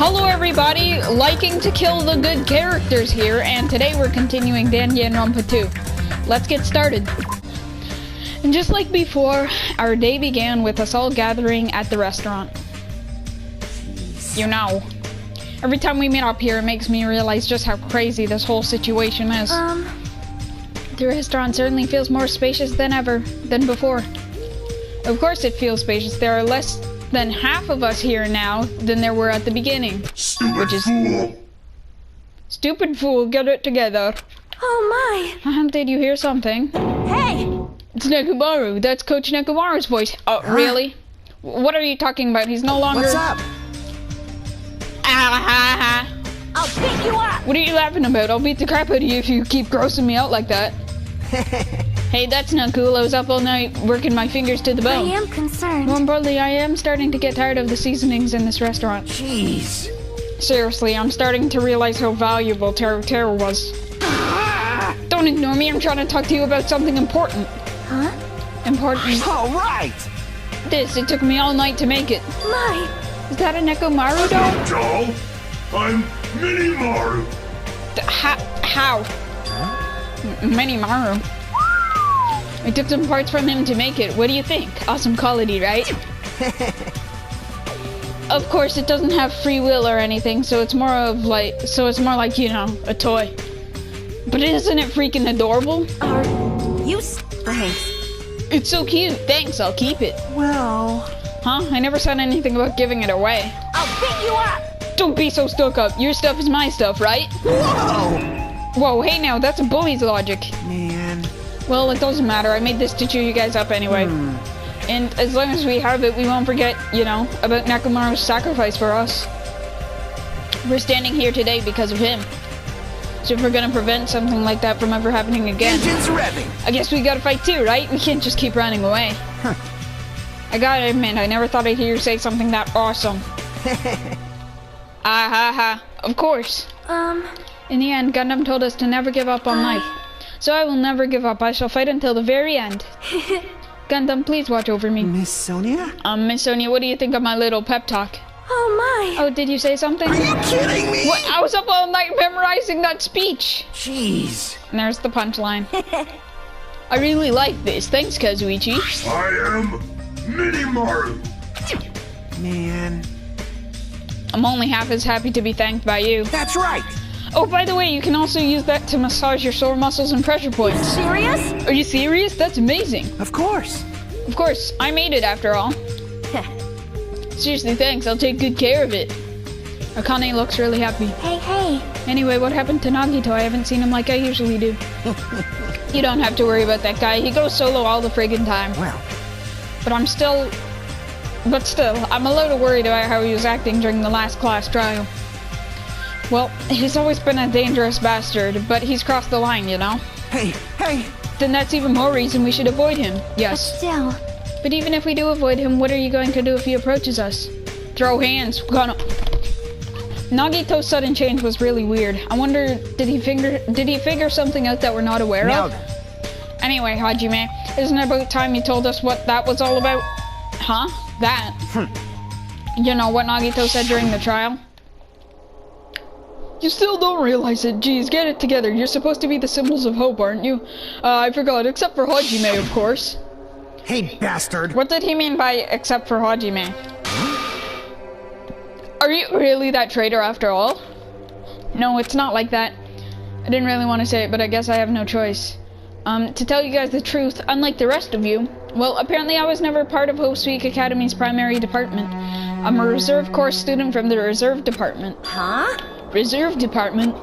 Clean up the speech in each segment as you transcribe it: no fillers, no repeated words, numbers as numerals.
Hello everybody, liking to kill the good characters here, and today we're continuing Danganronpa 2. Let's get started. And just like before, our day began with us all gathering at the restaurant. You know, every time we meet up here, it makes me realize just how crazy this whole situation is. The restaurant certainly feels more spacious than before. Of course it feels spacious. There are less than half of us here now than there were at the beginning. Fool. Stupid fool, get it together. Oh my! Did you hear something? Hey! It's Nekomaru. That's Coach Nekomaru's voice. Oh, really? What are you talking about? He's no longer... What's up? I'll pick you up! What are you laughing about? I'll beat the crap out of you if you keep grossing me out like that. Hey, that's not cool. I was up all night working my fingers to the I bone. am concerned. More importantly, I am starting to get tired of the seasonings in this restaurant. Jeez. Seriously, I'm starting to realize how valuable Traitor was. Don't ignore me. I'm trying to talk to you about something important. Huh? Important. All right. It took me all night to make it. My! Is that a Nekomaru doll? Doll? I'm Mini Maru. How? Mini Maru. I took some parts from him to make it. What do you think? Awesome quality, right? Of course, it doesn't have free will or anything, so it's more like, you know, a toy. But isn't it freaking adorable? Are you Thanks. It's so cute. Thanks, I'll keep it. Well... Huh? I never said anything about giving it away. I'll pick you up! Don't be so stuck up. Your stuff is my stuff, right? Whoa! Whoa, hey now, that's a bully's logic. Man. Well, it doesn't matter. I made this to cheer you guys up anyway. And as long as we have it, we won't forget, you know, about Nekomaru's sacrifice for us. We're standing here today because of him. So if we're gonna prevent something like that from ever happening again... Engine's revving. I guess we gotta fight too, right? We can't just keep running away. I gotta admit, I never thought I'd hear you say something that awesome. Of course. In the end, Gundam told us to never give up on life. So I will never give up. I shall fight until the very end. Gundam, please watch over me. Miss Sonia? Miss Sonia, what do you think of my little pep talk? Oh my! Oh, did you say something? Are you kidding me? What? I was up all night memorizing that speech. Jeez. And there's the punchline. I really like this. Thanks, Kazuichi. I am Mini Maru. Man. I'm only half as happy to be thanked by you. That's right. Oh, by the way, you can also use that to massage your sore muscles and pressure points. Serious? Are you serious? That's amazing. Of course. Of course, I made it after all. Seriously, thanks. I'll take good care of it. Akane looks really happy. Hey. Anyway, what happened to Nagito? I haven't seen him like I usually do. You don't have to worry about that guy. He goes solo all the friggin' time. Well. But still, I'm a little worried about how he was acting during the last class trial. Well, he's always been a dangerous bastard, but he's crossed the line, you know? Hey. Then that's even more reason we should avoid him. Yes. Still. But even if we do avoid him, what are you going to do if he approaches us? Throw hands. Nagito's sudden change was really weird. I wonder, did he figure something out that we're not aware of? Anyway, Hajime, isn't it about time you told us what that was all about? Huh? That? You know what Nagito said during the trial? You still don't realize it. Geez, get it together. You're supposed to be the symbols of hope, aren't you? I forgot, except for Hajime, of course. Hey, bastard. What did he mean by except for Hajime? Are you really that traitor after all? No, it's not like that. I didn't really want to say it, but I guess I have no choice. To tell you guys the truth, unlike the rest of you, well, apparently I was never part of Hope Speak Academy's primary department. I'm a reserve corps student from the reserve department. Huh? Reserve department?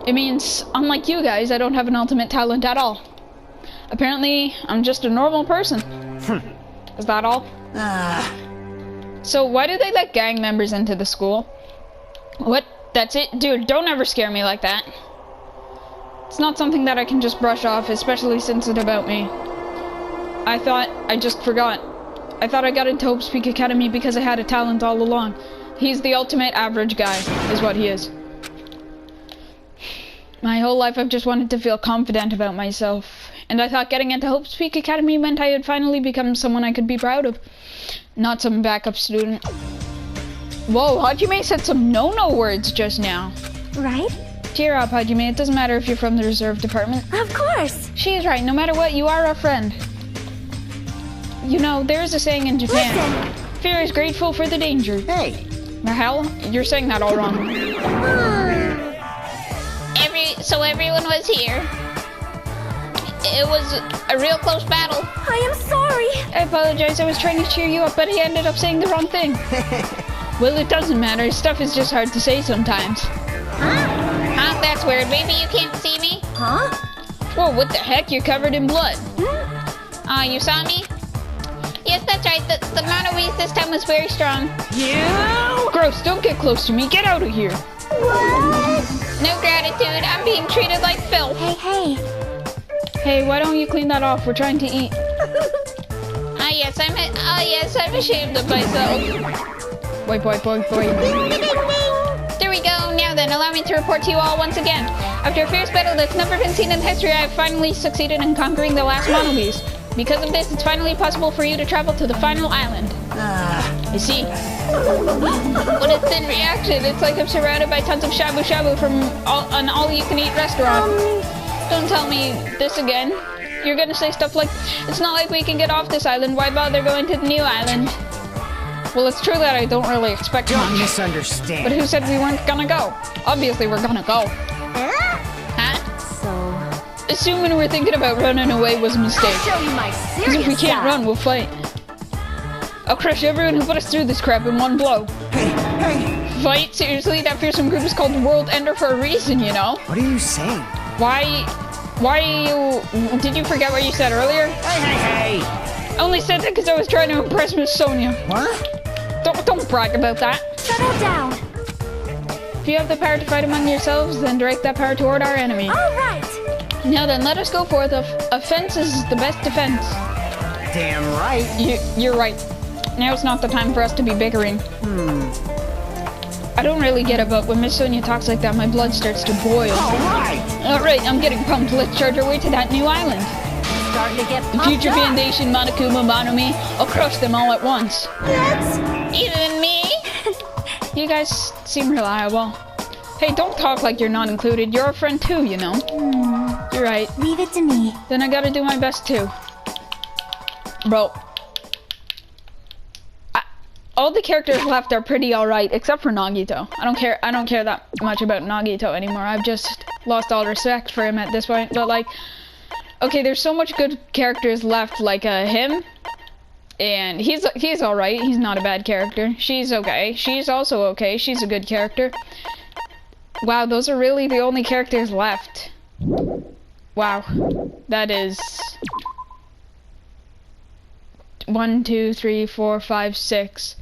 It means, unlike you guys, I don't have an ultimate talent at all. Apparently, I'm just a normal person. Is that all? So why did they let gang members into the school? What? That's it? Dude, don't ever scare me like that. It's not something that I can just brush off, especially since it's about me. I just forgot. I thought I got into Hope Speak Academy because I had a talent all along. He's the ultimate average guy, is what he is. My whole life I've just wanted to feel confident about myself. And I thought getting into Hope Speak Academy meant I had finally become someone I could be proud of. Not some backup student. Whoa, Hajime said some no-no words just now. Right? Cheer up, Hajime. It doesn't matter if you're from the reserve department. Of course. She is right. No matter what, you are our friend. You know, there is a saying in Japan. Listen. Fear is grateful for the danger. Hey. The hell? You're saying that all wrong. So everyone was here. It was a real close battle. I am sorry. I apologize. I was trying to cheer you up, but he ended up saying the wrong thing. Well, it doesn't matter. Stuff is just hard to say sometimes. Huh? That's weird. Maybe you can't see me? Huh? Whoa, what the heck? You're covered in blood. You saw me? Yes, that's right. The mono beast this time was very strong. You! Gross, don't get close to me. Get out of here. What? No gratitude. I'm being treated like filth. Hey. Hey, why don't you clean that off? We're trying to eat. Yes, I'm ashamed of myself. Boy. There we go. Now then, allow me to report to you all once again. After a fierce battle that's never been seen in history, I have finally succeeded in conquering the last mono beast. Because of this, it's finally possible for you to travel to the final island. You see? What a thin reaction. It's like I'm surrounded by tons of shabu shabu from an all-you-can-eat restaurant. Don't tell me this again. You're gonna say stuff like, it's not like we can get off this island. Why bother going to the new island? Well, it's true that I don't really expect Don't much. misunderstand. But who said we weren't gonna go? Obviously, we're gonna go. Huh? So, Assuming we're thinking about running away was a mistake. show you my Because serious if we can't side. run, we'll fight. I'll crush everyone who put us through this crap in one blow. Hey. Fight? Seriously? That fearsome group is called the World Ender for a reason, you know? What are you saying? Why did you forget what you said earlier? Hey. I only said that because I was trying to impress Miss Sonia. What? Don't brag about that. Settle down. If you have the power to fight among yourselves, then direct that power toward our enemy. All right. Now then, let us go forth. Offense is the best defense. Damn right. You're right. Now's not the time for us to be bickering. I don't really get it, but when Miss Sonia talks like that, my blood starts to boil. Alright, I'm getting pumped. Let's charge our way to that new island. Starting to get The pumped future up. Foundation, Monokuma, Monomi, I'll crush them all at once. Let's... Even me? You guys seem reliable. Hey, don't talk like you're not included. You're a friend too, you know. You're right. Leave it to me. Then I gotta do my best too. Bro. All the characters left are pretty alright, except for Nagito. I don't care that much about Nagito anymore. I've just lost all respect for him at this point. But like, okay, there's so much good characters left, like him. And he's alright. He's not a bad character. She's okay. She's also okay. She's a good character. Wow, those are really the only characters left. Wow. That is 1, 2, 3, 4, 5, 6.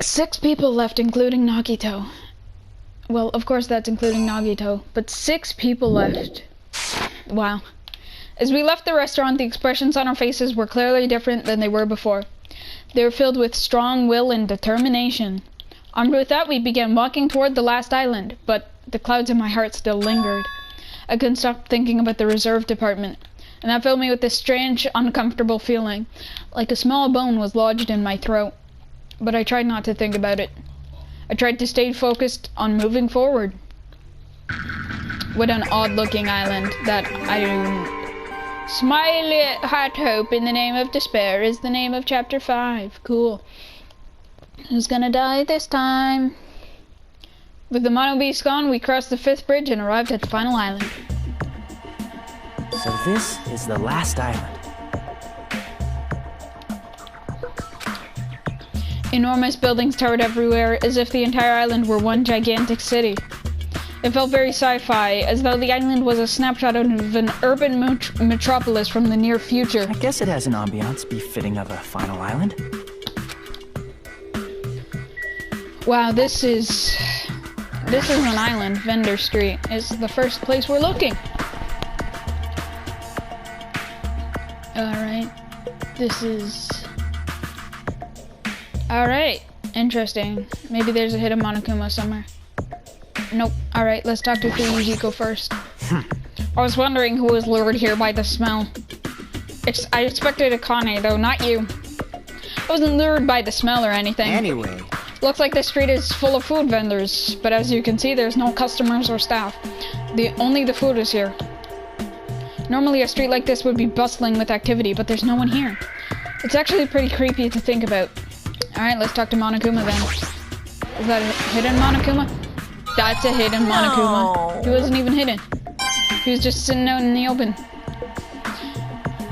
6 people left, including Nagito. Well, of course that's including Nagito, but 6 people left. Wow. As we left the restaurant, the expressions on our faces were clearly different than they were before. They were filled with strong will and determination. Armed with that, we began walking toward the last island, but the clouds in my heart still lingered. I couldn't stop thinking about the reserve department, and that filled me with this strange, uncomfortable feeling, like a small bone was lodged in my throat. But I tried not to think about it. I tried to stay focused on moving forward. What an odd-looking island that Smiley Heart Hope in the Name of Despair is the name of Chapter 5. Cool. Who's gonna die this time? With the Mono Beast gone, we crossed the 5th bridge and arrived at the final island. So this is the last island. Enormous buildings towered everywhere, as if the entire island were one gigantic city. It felt very sci-fi, as though the island was a snapshot of an urban metropolis from the near future. I guess it has an ambiance befitting of a final island. Wow, this is an island. Vendor Street is the first place we're looking. Alright. Alright. Interesting. Maybe there's a hidden Monokuma somewhere. Nope. Alright, let's talk to Fuyuhiko first. I was wondering who was lured here by the smell. I expected Akane, though, not you. wasn't lured by the smell or anything. Anyway, Looks like this street is full of food vendors, but as you can see, there's no customers or staff. Only the food is here. Normally a street like this would be bustling with activity, but there's no one here. It's actually pretty creepy to think about. Alright, let's talk to Monokuma then. Is that a hidden Monokuma? That's a hidden Monokuma. He wasn't even hidden. He was just sitting out in the open.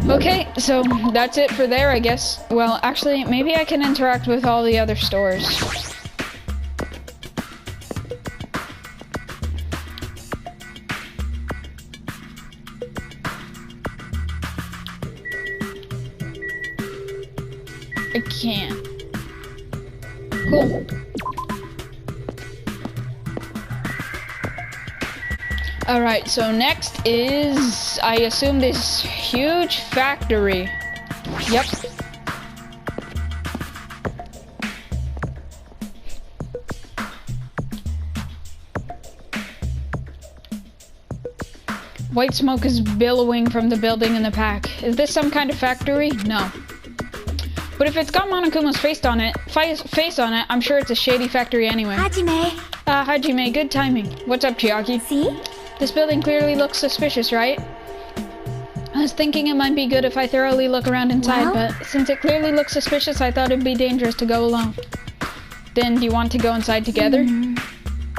Okay, so that's it for there, I guess. Well, actually, maybe I can interact with all the other stores. I can't. Cool. Alright, so next is, I assume, this huge factory. Yep. White smoke is billowing from the building in the back. Is this some kind of factory? No. But if it's got Monokuma's face on it, I'm sure it's a shady factory anyway. Hajime. Hajime, good timing. What's up, Chiaki? See? This building clearly looks suspicious, right? I was thinking it might be good if I thoroughly look around inside, Well? but since it clearly looks suspicious, I thought it'd be dangerous to go alone. Then, do you want to go inside together?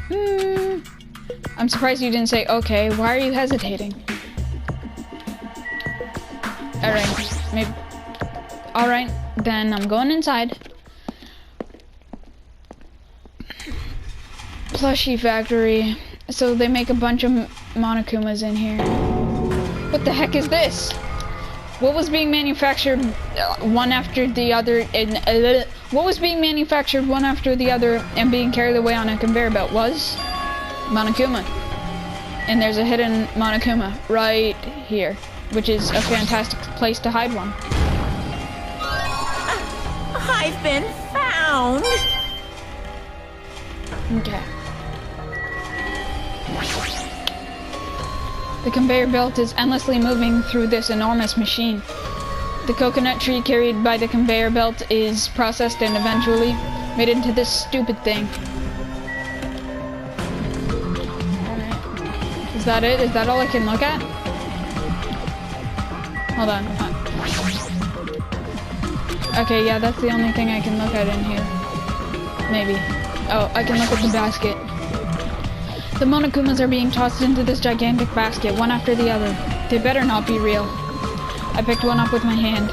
I'm surprised you didn't say, okay, why are you hesitating? Alright, maybe... Alright, then I'm going inside. Plushie factory. So they make a bunch of Monokumas in here. What the heck is this? What was being manufactured one after the other what was being manufactured one after the other and being carried away on a conveyor belt was Monokuma. And there's a hidden Monokuma right here, which is a fantastic place to hide one. I've been found. Okay. The conveyor belt is endlessly moving through this enormous machine. The coconut tree carried by the conveyor belt is processed and eventually made into this stupid thing. Alright. Is that it? Is that all I can look at? Hold on. Okay, yeah, that's the only thing I can look at in here. Maybe. Oh, I can look at the basket. The Monokumas are being tossed into this gigantic basket, one after the other. They better not be real. I picked one up with my hand.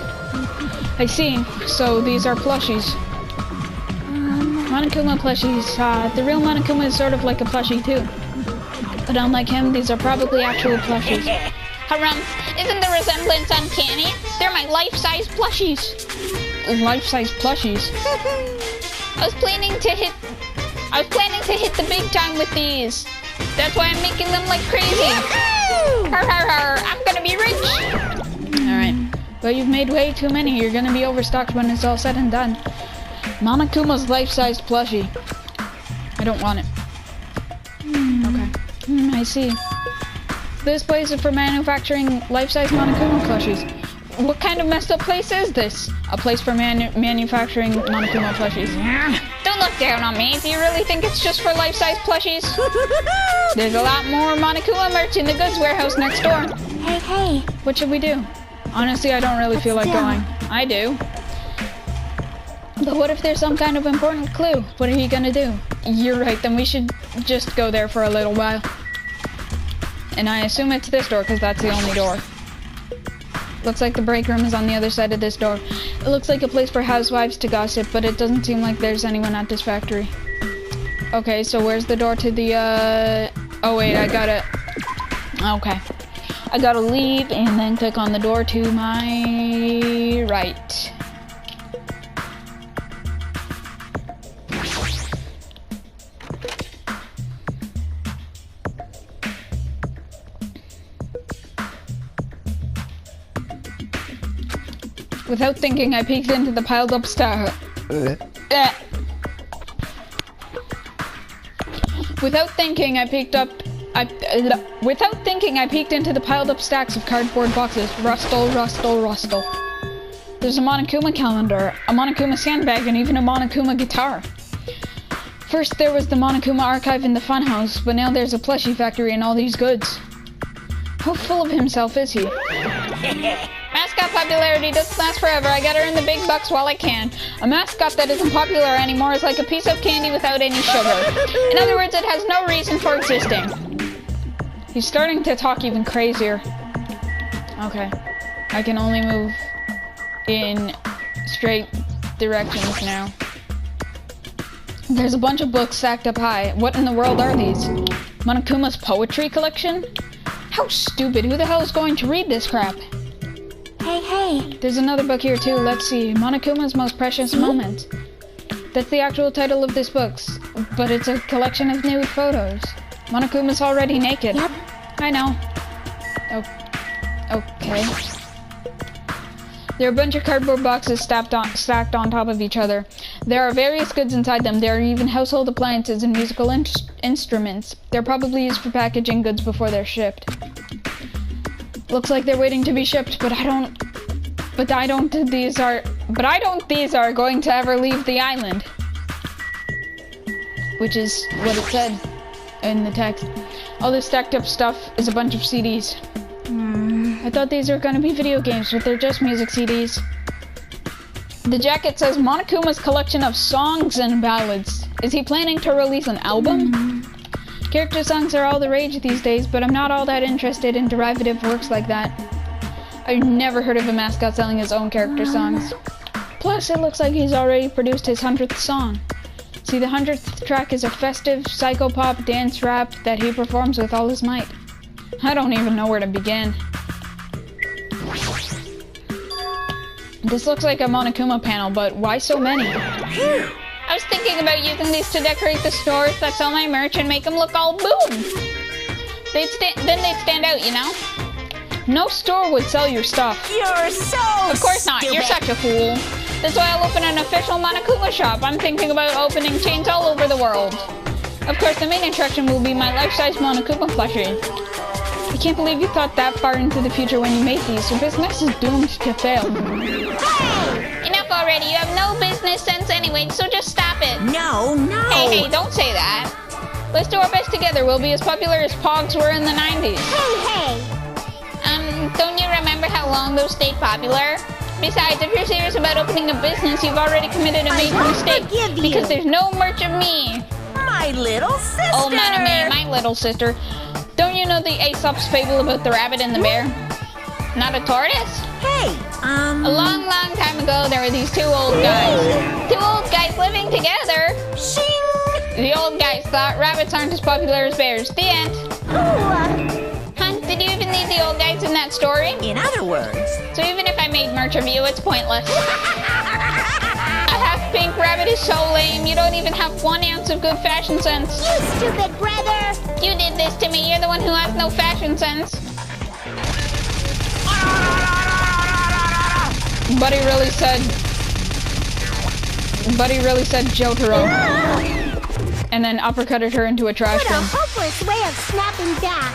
I see. So these are plushies. Monokuma plushies. The real Monokuma is sort of like a plushie too. But unlike him, these are probably actual plushies. Isn't the resemblance uncanny? They're my life-size plushies. Life-size plushies. I was planning to hit the big time with these. That's why I'm making them like crazy. Har har har, I'm gonna be rich. Alright. But you've made way too many. You're gonna be overstocked when it's all said and done. Monokuma's life-sized plushie. I don't want it. Okay. I see. This place is for manufacturing life-size Monokuma plushies. What kind of messed up place is this? A place for manufacturing Monokuma plushies. Don't look down on me if you really think it's just for life-size plushies. There's a lot more Monokuma merch in the goods warehouse next door. Hey, hey. What should we do? Honestly, I don't really feel like going. I do. But what if there's some kind of important clue? What are you gonna do? You're right, then we should just go there for a little while. And I assume it's this door, because that's the only door. Looks like the break room is on the other side of this door. It looks like a place for housewives to gossip, but it doesn't seem like there's anyone at this factory. Okay, so where's the door to the, oh wait, I gotta... Okay. I gotta leave and then click on the door to my right. Without thinking, I peeked into the piled up stack. Without thinking, I peeked into the piled up stacks of cardboard boxes. Rustle, rustle, rustle. There's a Monokuma calendar, a Monokuma sandbag, and even a Monokuma guitar. First there was the Monokuma archive in the funhouse, but now there's a plushie factory and all these goods. How full of himself is he? Mascot popularity doesn't last forever. I gotta earn the big bucks while I can. A mascot that isn't popular anymore is like a piece of candy without any sugar. In other words, it has no reason for existing. He's starting to talk even crazier. Okay. I can only move in straight directions now. There's a bunch of books stacked up high. What in the world are these? Monokuma's poetry collection? How stupid. Who the hell is going to read this crap? Hey. There's another book here too. Let's see. Monokuma's Most Precious Moments. That's the actual title of this book, but it's a collection of nude photos. Monokuma's already naked. Yep. I know. Oh. Okay. There are a bunch of cardboard boxes stacked on top of each other. There are various goods inside them. There are even household appliances and musical instruments. They're probably used for packaging goods before they're shipped. Looks like they're waiting to be shipped, but I don't think these are going to ever leave the island. Which is what it said in the text. All this stacked up stuff is a bunch of CDs. I thought these were gonna be video games, but they're just music CDs. The jacket says Monokuma's collection of songs and ballads. Is he planning to release an album? Character songs are all the rage these days, but I'm not all that interested in derivative works like that. I've never heard of a mascot selling his own character songs. Plus, it looks like he's already produced his 100th song. See, the 100th track is a festive psychopop dance rap that he performs with all his might. I don't even know where to begin. This looks like a Monokuma panel, but why so many? I was thinking about using these to decorate the stores that sell my merch and make them look all boom. Then they'd stand out, you know? No store would sell your stuff. You're so Of course not, stupid. you're such a fool. That's why I'll open an official Monokuma shop. I'm thinking about opening chains all over the world. Of course, the main attraction will be my life-size Monokuma plushie. I can't believe you thought that far into the future when you made these. Your business is doomed to fail. Hey! Enough already. You have no business sense anyway, so just stop it. No. Hey, don't say that. Let's do our best together. We'll be as popular as Pogs were in the 90s. Hey. Don't you remember how long those stayed popular? Besides, if you're serious about opening a business, you've already committed a major won't mistake. forgive you. Because there's no merch of me. My little sister. Oh, none of me, my little sister. Don't you know the Aesop's fable about the rabbit and the bear? Not a tortoise? Hey, A long, long time ago, there were these two old guys. Two old guys living together. Shing! The old guys thought rabbits aren't as popular as bears. The end. Ooh, Huh? Did you even need the old guys in that story? in other words. So even if I made merch of you, it's pointless. A half-pink rabbit is so lame. You don't even have 1 ounce of good fashion sense. You stupid brother! You did this to me. You're the one who has no fashion sense. Buddy really said Jotaro. And then uppercutted her into a trash What a bin. hopeless way of snapping back.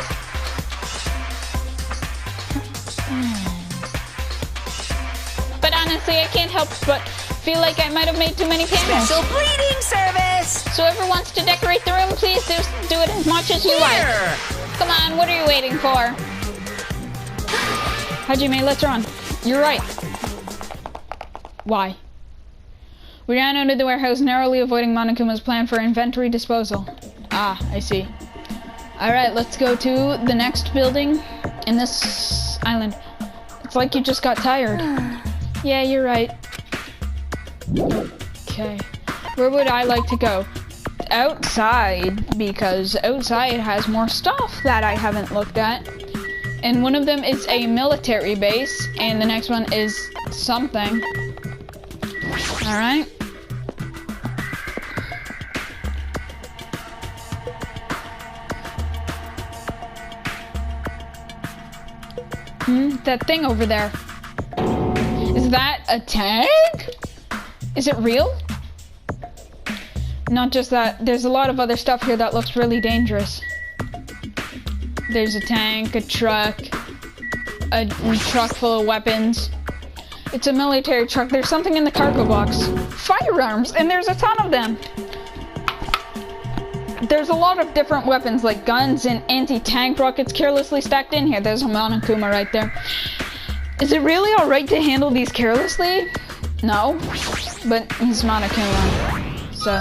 But honestly, I can't help but feel like I might have made too many panels. Special bleeding service! So whoever wants to decorate the room, please do it as much as you like. Come on, what are you waiting for? Hajime, let's run. You're right. Why? We ran out of the warehouse, narrowly avoiding Monokuma's plan for inventory disposal. Ah, I see. Alright, let's go to the next building in this island. It's like you just got tired. Yeah, you're right. Okay. Where would I like to go? Outside, because outside has more stuff that I haven't looked at. And one of them is a military base, and the next one is something. Alright. That thing over there. Is that a tank? Is it real? Not just that, there's a lot of other stuff here that looks really dangerous. There's a tank, a truck full of weapons. It's a military truck. There's something in the cargo box. Firearms, and there's a ton of them. There's a lot of different weapons, like guns and anti-tank rockets carelessly stacked in here. There's a Monokuma right there. Is it really alright to handle these carelessly? No, but he's Monokuma, so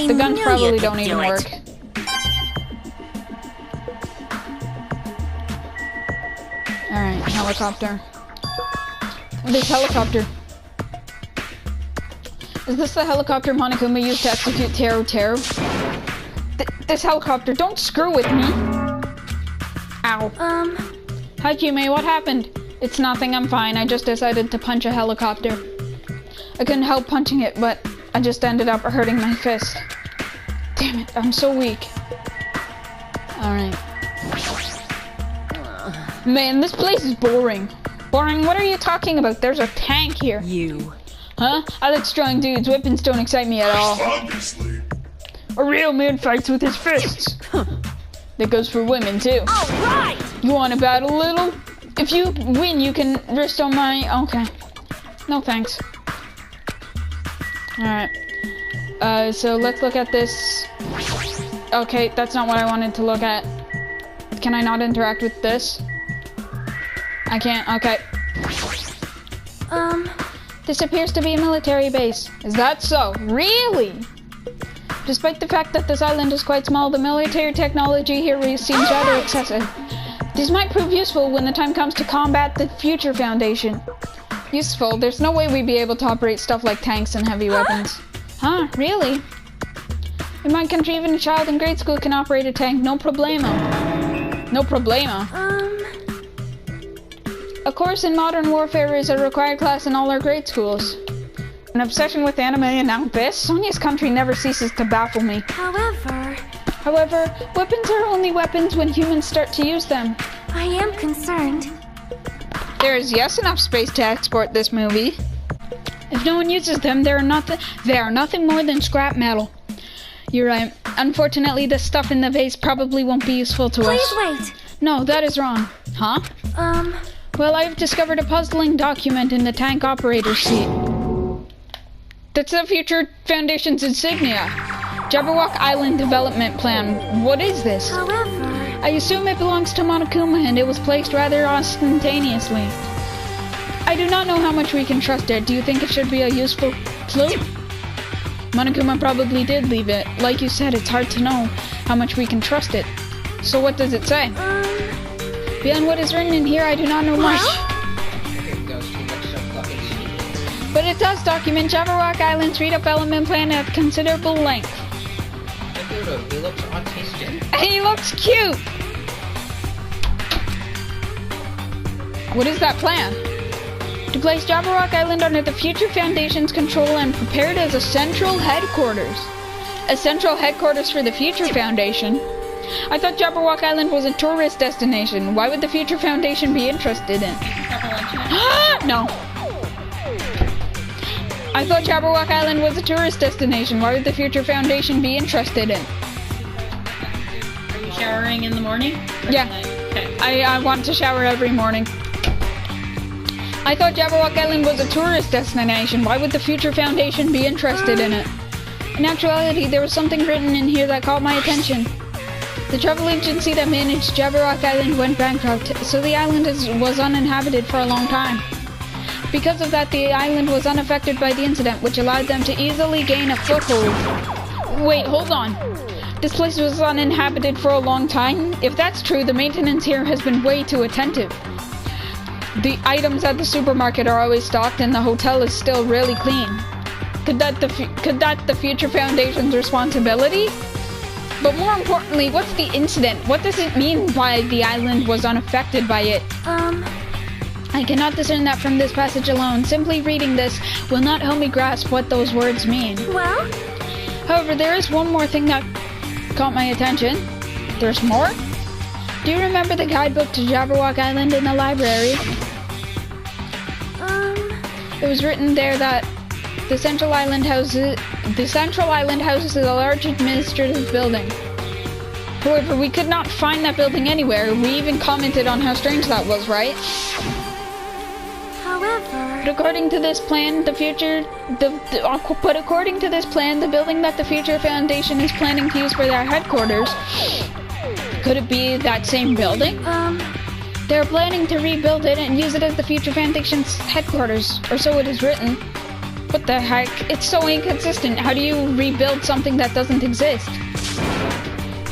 the guns probably don't even work. Alright, helicopter. This helicopter. Is this the helicopter Monokuma used to execute Taro? This helicopter, don't screw with me! Ow. Hajime, what happened? It's nothing, I'm fine. I just decided to punch a helicopter. I couldn't help punching it, but I just ended up hurting my fist. Damn it, I'm so weak. Alright. Man, this place is boring. Boring? What are you talking about? There's a tank here. You. Huh? I like strong dudes. Weapons don't excite me at all. Obviously. A real man fights with his fists. That goes for women, too. Alright! You want to battle a little? If you win, you can rest on my... Okay. No thanks. Alright. So let's look at this. Okay, that's not what I wanted to look at. Can I not interact with this? I can't. Okay. This appears to be a military base. Is that so? Really? Despite the fact that this island is quite small, the military technology here seems rather excessive. These might prove useful when the time comes to combat the Future Foundation. Useful? There's no way we'd be able to operate stuff like tanks and heavy weapons. Huh? Really? In my country, even a child in grade school can operate a tank, no problemo. No problemo? A course in modern warfare is a required class in all our grade schools. An obsession with anime and now this? Sonia's country never ceases to baffle me. However, weapons are only weapons when humans start to use them. I am concerned. There is enough space to export this movie. If no one uses them, they are nothing more than scrap metal. You're right. Unfortunately, the stuff in the vase probably won't be useful to us. Please wait. No, that is wrong. Huh? Well, I've discovered a puzzling document in the tank operator's seat. That's the Future Foundation's insignia. Jabberwock Island Development Plan. What is this? However... I assume it belongs to Monokuma and it was placed rather ostentatiously. I do not know how much we can trust it. Do you think it should be a useful clue? Monokuma probably did leave it. Like you said, it's hard to know how much we can trust it. So what does it say? Beyond what is written in here, I do not know much. But it does document Jabberwock Island's redevelopment plan at considerable length. He looks autistic. He looks cute! What is that plan? To place Jabberwock Island under the Future Foundation's control and prepared as a central headquarters. A central headquarters for the Future Foundation? I thought Jabberwock Island was a tourist destination. Why would the Future Foundation be interested in? No. I thought Jabberwock Island was a tourist destination. Why would the Future Foundation be interested in? Are you showering in the morning? Yeah. Okay. I want to shower every morning. I thought Jabberwock Island was a tourist destination. Why would the Future Foundation be interested in it? In actuality, there was something written in here that caught my attention. The travel agency that managed Jabberwock Island went bankrupt, so the island was uninhabited for a long time. Because of that, the island was unaffected by the incident, which allowed them to easily gain a foothold. Wait, hold on. This place was uninhabited for a long time? If that's true, the maintenance here has been way too attentive. The items at the supermarket are always stocked and the hotel is still really clean. Could that the Future Foundation's responsibility? But more importantly, what's the incident? What does it mean by the island was unaffected by it? I cannot discern that from this passage alone. Simply reading this will not help me grasp what those words mean. Well? However, there is one more thing that caught my attention. There's more? Do you remember the guidebook to Jabberwock Island in the library? It was written there that the Central Island houses a large administrative building. However, we could not find that building anywhere. We even commented on how strange that was, right? However... But according to this plan, the building that the Future Foundation is planning to use for their headquarters, could it be that same building? They're planning to rebuild it and use it as the Future Foundation's headquarters, or so it is written. What the heck? It's so inconsistent. How do you rebuild something that doesn't exist?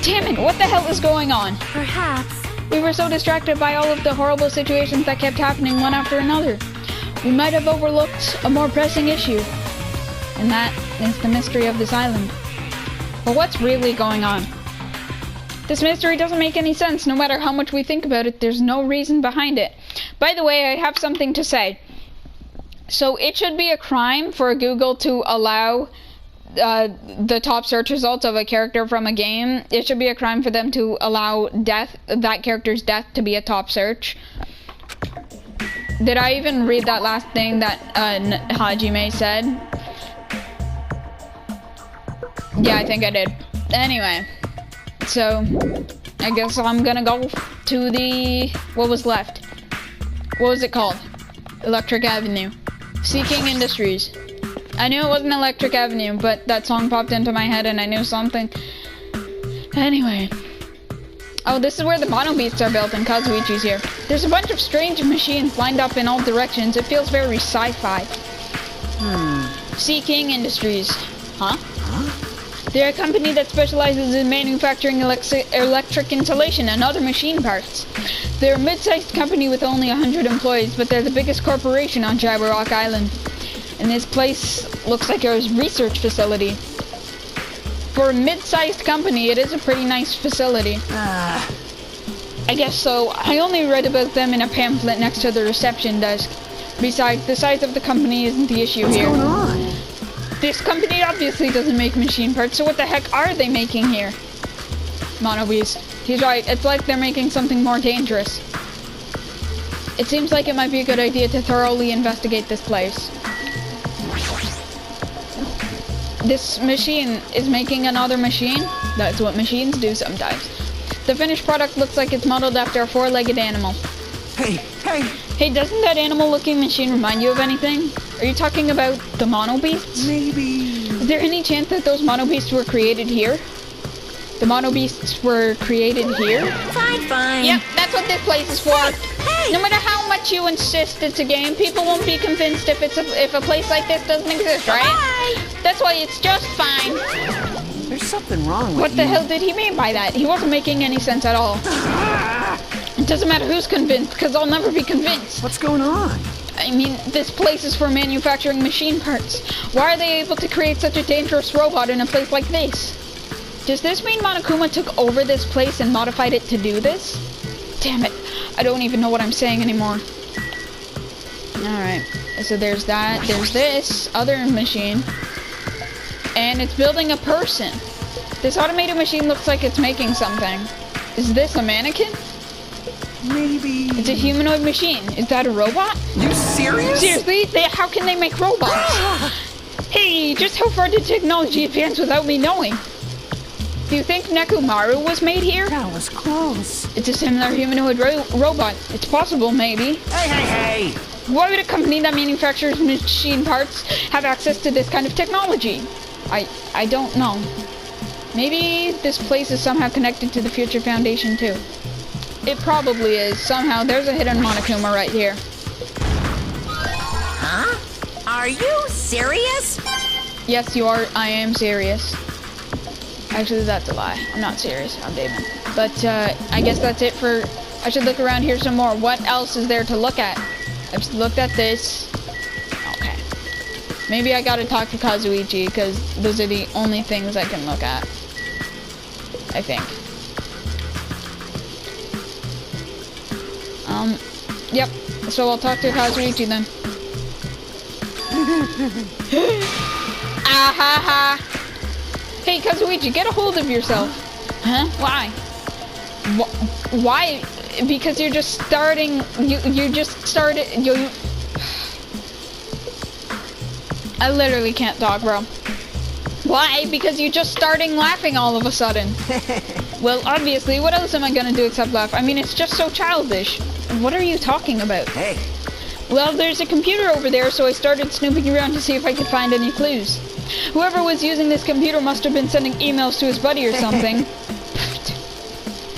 Damn it, what the hell is going on? Perhaps. We were so distracted by all of the horrible situations that kept happening one after another. We might have overlooked a more pressing issue. And that is the mystery of this island. But what's really going on? This mystery doesn't make any sense. No matter how much we think about it, there's no reason behind it. By the way, I have something to say. So it should be a crime for Google to allow the top search results of a character from a game. It should be a crime for them to allow that character's death to be a top search. Did I even read that last thing that Hajime said? Yeah, I think I did. Anyway, so I guess I'm gonna go to the... what was left? What was it called? Electric Avenue. Seeking Industries. I knew it wasn't Electric Avenue, but that song popped into my head and I knew something. Anyway. Oh, this is where the Mono Beasts are built and Kazuichi's here. There's a bunch of strange machines lined up in all directions. It feels very sci-fi. Seeking Industries. Huh? They're a company that specializes in manufacturing electric insulation and other machine parts. They're a mid-sized company with only 100 employees, but they're the biggest corporation on Jabberwock Island. And this place looks like a research facility. For a mid-sized company, it is a pretty nice facility. I guess so. I only read about them in a pamphlet next to the reception desk. Besides, the size of the company isn't the issue here. What's going on? This company obviously doesn't make machine parts, so what the heck are they making here? Mono Beast. He's right, it's like they're making something more dangerous. It seems like it might be a good idea to thoroughly investigate this place. This machine is making another machine. That's what machines do sometimes. The finished product looks like it's modeled after a four-legged animal. Hey! Hey, doesn't that animal-looking machine remind you of anything? Are you talking about the Mono Beasts? Maybe... Is there any chance that those Mono Beasts were created here? The Mono Beasts were created here? Fine. Yep, that's what this place is for. Hey! No matter how much you insist it's a game, people won't be convinced if a place like this doesn't exist, right? Bye. That's why it's just fine. There's something wrong with What the hell did he mean by that? He wasn't making any sense at all. It doesn't matter who's convinced, because I'll never be convinced. What's going on? I mean, this place is for manufacturing machine parts. Why are they able to create such a dangerous robot in a place like this? Does this mean Monokuma took over this place and modified it to do this? Damn it. I don't even know what I'm saying anymore. Alright. So there's that. There's this other machine. And it's building a person. This automated machine looks like it's making something. Is this a mannequin? Maybe... It's a humanoid machine. Is that a robot? You serious? Seriously? How can they make robots? Hey, just how far did technology advance without me knowing? Do you think Nekomaru was made here? That was close. It's a similar humanoid robot. It's possible, maybe. Hey! Why would a company that manufactures machine parts have access to this kind of technology? I don't know. Maybe this place is somehow connected to the Future Foundation too. It probably is. Somehow there's a hidden Monokuma right here. Huh? Are you serious? Yes, you are. I am serious. Actually, that's a lie. I'm not serious. I'm Damon. But I guess that's it for... I should look around here some more. What else is there to look at? I've just looked at this. Okay. Maybe I gotta talk to Kazuichi, because those are the only things I can look at. I think. Yep. So I'll talk to Kazuichi then. Ah-ha-ha. Hey, Kazuichi, get a hold of yourself. Huh? Why? Why? Because you're just starting... You just started... I literally can't talk, bro. Why? Because you're just starting laughing all of a sudden. Well, obviously, what else am I gonna do except laugh? I mean, it's just so childish. What are you talking about? Hey. Well, there's a computer over there, so I started snooping around to see if I could find any clues. Whoever was using this computer must have been sending emails to his buddy or something.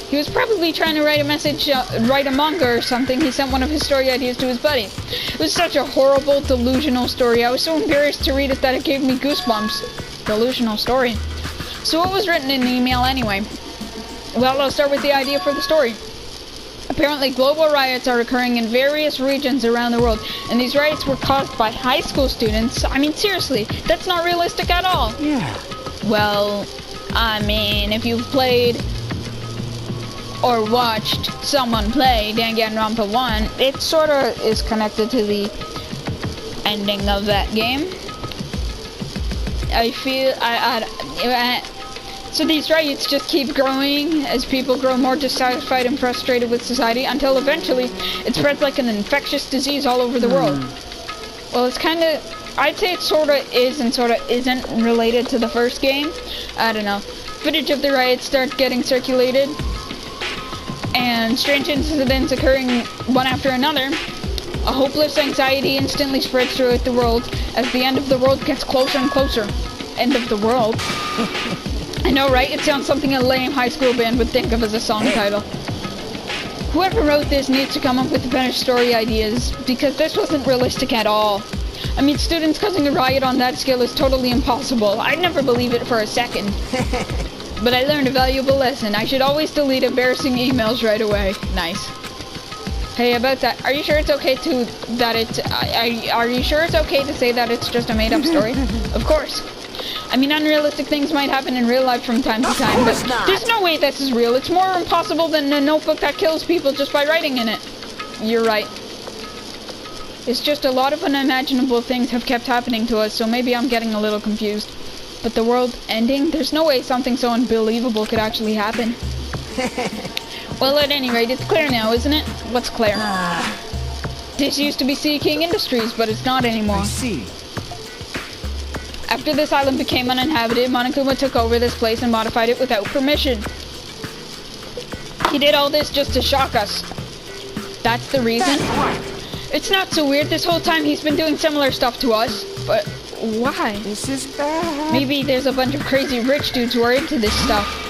He was probably trying to write a message, write a manga or something. He sent one of his story ideas to his buddy. It was such a horrible, delusional story. I was so embarrassed to read it that it gave me goosebumps. Delusional story. So what was written in the email anyway? Well, I'll start with the idea for the story. Apparently, global riots are occurring in various regions around the world, and these riots were caused by high school students. I mean, seriously, that's not realistic at all. Yeah. Well, I mean, if you've played or watched someone play Danganronpa 1, it sort of is connected to the ending of that game. I feel, so these riots just keep growing as people grow more dissatisfied and frustrated with society until eventually it spreads like an infectious disease all over the world. Well, it's kind of, I'd say it sort of is and sort of isn't related to the first game. I don't know. Footage of the riots start getting circulated, and strange incidents occurring one after another. A hopeless anxiety instantly spreads throughout the world as the end of the world gets closer and closer. End of the world. I know, right? It sounds something a lame high school band would think of as a song title. Whoever wrote this needs to come up with better story ideas, because this wasn't realistic at all. I mean, students causing a riot on that scale is totally impossible. I'd never believe it for a second. But I learned a valuable lesson. I should always delete embarrassing emails right away. Nice. Hey, about that, are you sure it's okay to are you sure it's okay to say that it's just a made-up story? Of course. I mean, unrealistic things might happen in real life from time to time, but there's no way this is real. It's more impossible than a notebook that kills people just by writing in it. You're right. It's just a lot of unimaginable things have kept happening to us, so maybe I'm getting a little confused. But the world ending? There's no way something so unbelievable could actually happen. Well, at any rate, it's clear now, isn't it? What's clear? This used to be Sea King Industries, but it's not anymore. I see. After this island became uninhabited, Monokuma took over this place and modified it without permission. He did all this just to shock us. That's the reason? It's not so weird. This whole time he's been doing similar stuff to us. But why? This is bad. Maybe there's a bunch of crazy rich dudes who are into this stuff.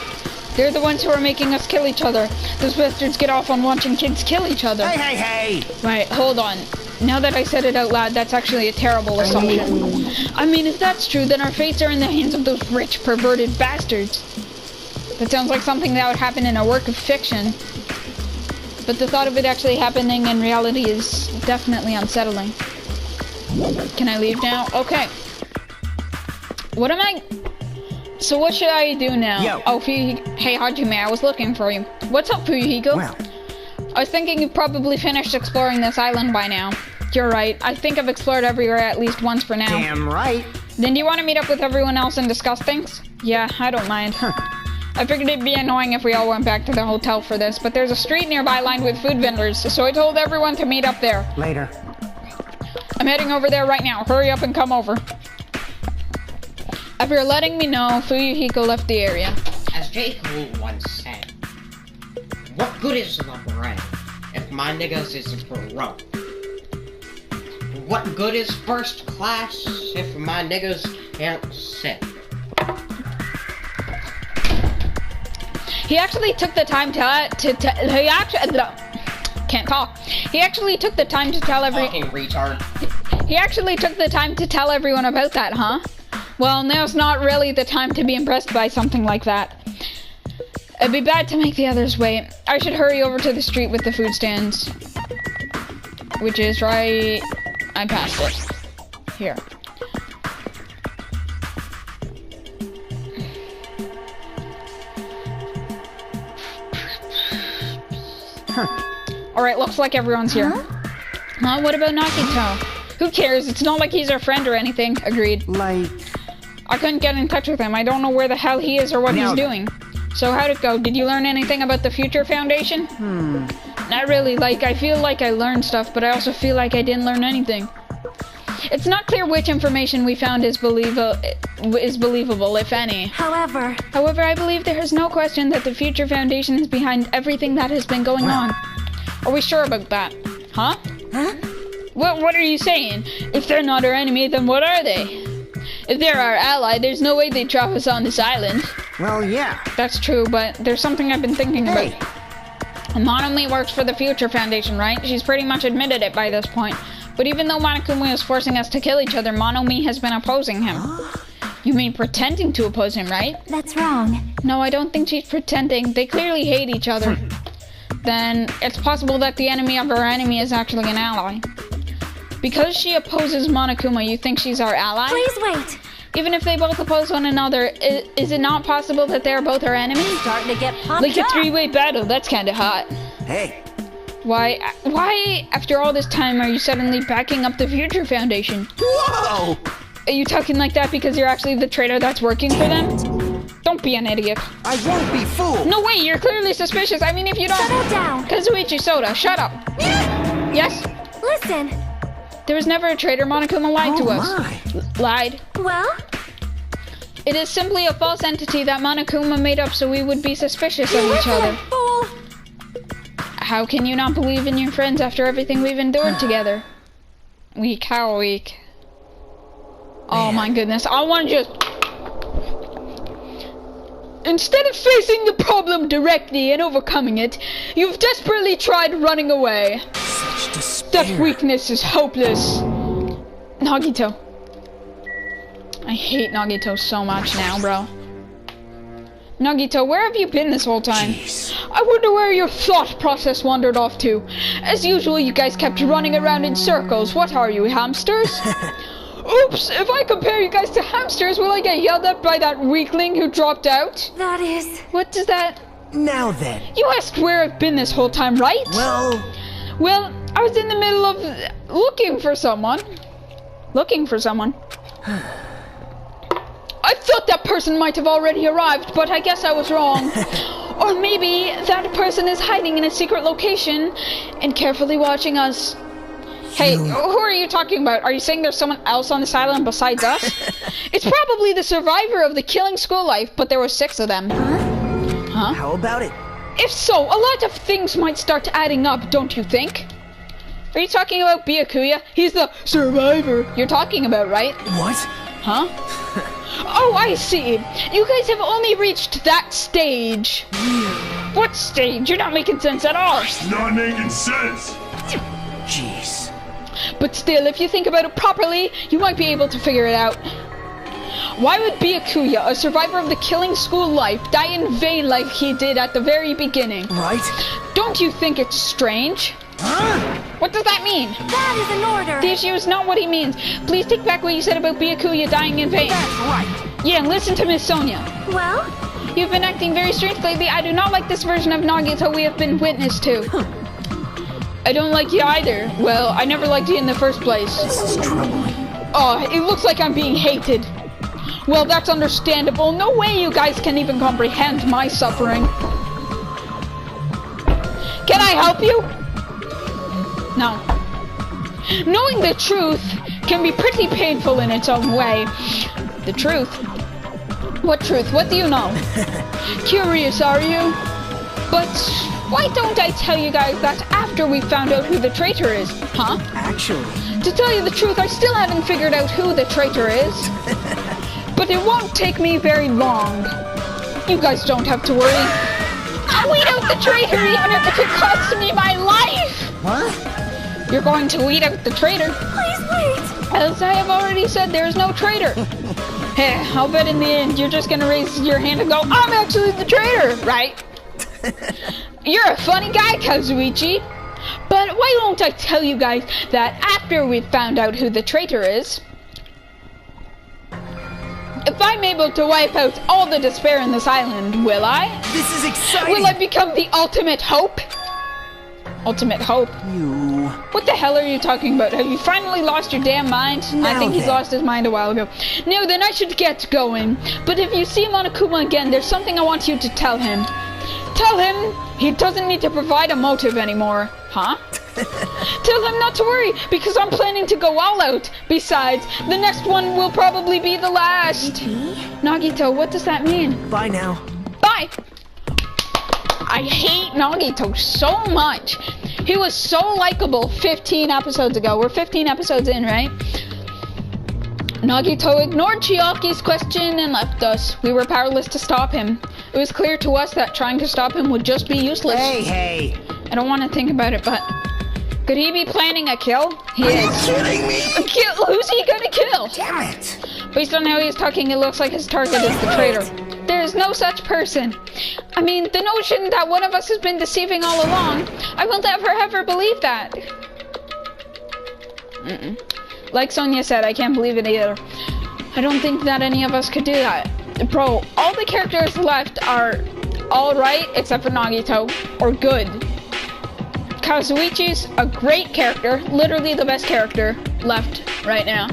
They're the ones who are making us kill each other. Those bastards get off on watching kids kill each other. Hey! Right, hold on. Now that I said it out loud, that's actually a terrible assumption. I mean, if that's true, then our fates are in the hands of those rich, perverted bastards. That sounds like something that would happen in a work of fiction. But the thought of it actually happening in reality is definitely unsettling. Can I leave now? Okay. What am I... So what should I do now? Yo. Oh, hey Hajime, I was looking for you. What's up, Fuyuhiko? Well, I was thinking you've probably finished exploring this island by now. You're right. I think I've explored everywhere at least once for now. damn right. Then do you want to meet up with everyone else and discuss things? Yeah, I don't mind. I figured it'd be annoying if we all went back to the hotel for this, but there's a street nearby lined with food vendors, so I told everyone to meet up there. Later. I'm heading over there right now. Hurry up and come over. After letting me know, Fuyuhiko left the area. As J. Cole once said, what good is the bread if my niggas isn't broke? What good is first class if my niggas can't sit? He actually took the time he actually took the time to tell Fucking retard. He actually took the time to tell everyone about that, huh? Well, now's not really the time to be impressed by something like that. It'd be bad to make the others wait. I should hurry over to the street with the food stands. Which is right... I passed it. Here. Alright, looks like everyone's here. Huh? What about Nagito? Who cares? It's not like he's our friend or anything. Agreed. Like... I couldn't get in touch with him. I don't know where the hell he is or what he's doing. So how'd it go? Did you learn anything about the Future Foundation? Not really. Like, I feel like I learned stuff, but I also feel like I didn't learn anything. It's not clear which information we found is believable, if any. However, I believe there is no question that the Future Foundation is behind everything that has been going on. Are we sure about that? Huh? What are you saying? If they're not our enemy, then what are they? If they're our ally, there's no way they'd trap us on this island. Well, yeah. That's true, but there's something I've been thinking Hey. about. Monomi works for the Future Foundation, right? She's pretty much admitted it by this point. But even though Monokuma is forcing us to kill each other, Monomi has been opposing him. You mean pretending to oppose him, right? That's wrong. No, I don't think she's pretending. They clearly hate each other. Then it's possible that the enemy of our enemy is actually an ally. Because she opposes Monokuma, you think she's our ally? Please wait. Even if they both oppose one another, is it not possible that they're both our enemies? Starting to get pumped Like a up. three-way battle, that's kinda hot. Hey, Why, after all this time, are you suddenly backing up the Future Foundation? whoa! Are you talking like that because you're actually the traitor that's working for them? Don't be an idiot. I won't be fooled! No way, you're clearly suspicious. I mean, if you don't... Settle down. Kazuichi Soda, shut up. Yes? Listen. There was never a traitor. Monokuma lied to us. My. Lied. Well, It is simply a false entity that Monokuma made up so we would be suspicious of each other. fool. How can you not believe in your friends after everything we've endured together? Weak, how weak? Oh my goodness, I want to just... Instead of facing the problem directly and overcoming it, you've desperately tried running away. Such despair. That weakness is hopeless. Nagito. I hate Nagito so much now, bro. Nagito, where have you been this whole time? Jeez. I wonder where your thought process wandered off to. As usual, you guys kept running around in circles. What are you, hamsters? Oops, if I compare you guys to hamsters, will I get yelled at by that weakling who dropped out? That is... What does that... Now then. You asked where I've been this whole time, right? Well, I was in the middle of looking for someone. I thought that person might have already arrived, but I guess I was wrong. Or maybe that person is hiding in a secret location and carefully watching us. Hey, who are you talking about? Are you saying there's someone else on this island besides us? It's probably the survivor of the killing school life, but there were 6 of them. Huh? How about it? If so, a lot of things might start adding up, don't you think? Are you talking about Byakuya? He's the survivor you're talking about, right? What? Huh? Oh, I see. You guys have only reached that stage. What stage? You're not making sense at all. It's not making sense. Jeez. But still, if you think about it properly, you might be able to figure it out. Why would Byakuya, a survivor of the killing school life, die in vain like he did at the very beginning? Right? Don't you think it's strange? Huh? What does that mean? That is an order. The issue is not what he means. Please take back what you said about Byakuya dying in vain. That's right. Yeah, and listen to Miss Sonia. Well, You've been acting very strange lately. I do not like this version of Nagito we have been witness to. I don't like you either. Well, I never liked you in the first place. This is troubling. Oh, it looks like I'm being hated. Well, that's understandable. No way you guys can even comprehend my suffering. Can I help you? No. Knowing the truth can be pretty painful in its own way. The truth? What truth? What do you know? Curious, are you? But why don't I tell you guys that after we found out who the traitor is, huh? Actually. To tell you the truth, I still haven't figured out who the traitor is. But it won't take me very long. You guys don't have to worry. I'll weed out the traitor even if it costs me my life! What? You're going to weed out the traitor. please wait. As I have already said, there is no traitor. Hey, I'll bet in the end you're just gonna raise your hand and go, I'm actually the traitor, right? You're a funny guy, Kazuichi. But why won't I tell you guys that after we've found out who the traitor is, if I'm able to wipe out all the despair in this island, will I? This is exciting. Will I become the ultimate hope? Ultimate hope? You. What the hell are you talking about? Have you finally lost your damn mind? I Now think he's then. lost his mind a while ago. No, then I should get going. But if you see Monokuma again, there's something I want you to tell him. Tell him he doesn't need to provide a motive anymore. Huh? Tell him not to worry, because I'm planning to go all out. Besides, the next one will probably be the last. Nagito, what does that mean? Bye now. Bye! I hate Nagito so much. He was so likable 15 episodes ago. We're 15 episodes in, right? Nagito ignored Chiaki's question and left us. We were powerless to stop him. It was clear to us that trying to stop him would just be useless. Hey! I don't want to think about it, but... Could he be planning a kill? He is. Are you kidding me? A kill? Who's he gonna kill? Damn it! Based on how he's talking, it looks like his target is the traitor. There is no such person. I mean, the notion that one of us has been deceiving all along, I will never ever believe that. Like Sonia said, I can't believe it either. I don't think that any of us could do that. Bro, all the characters left are alright, except for Nagito, or good. Kazuichi's a great character, literally the best character left right now.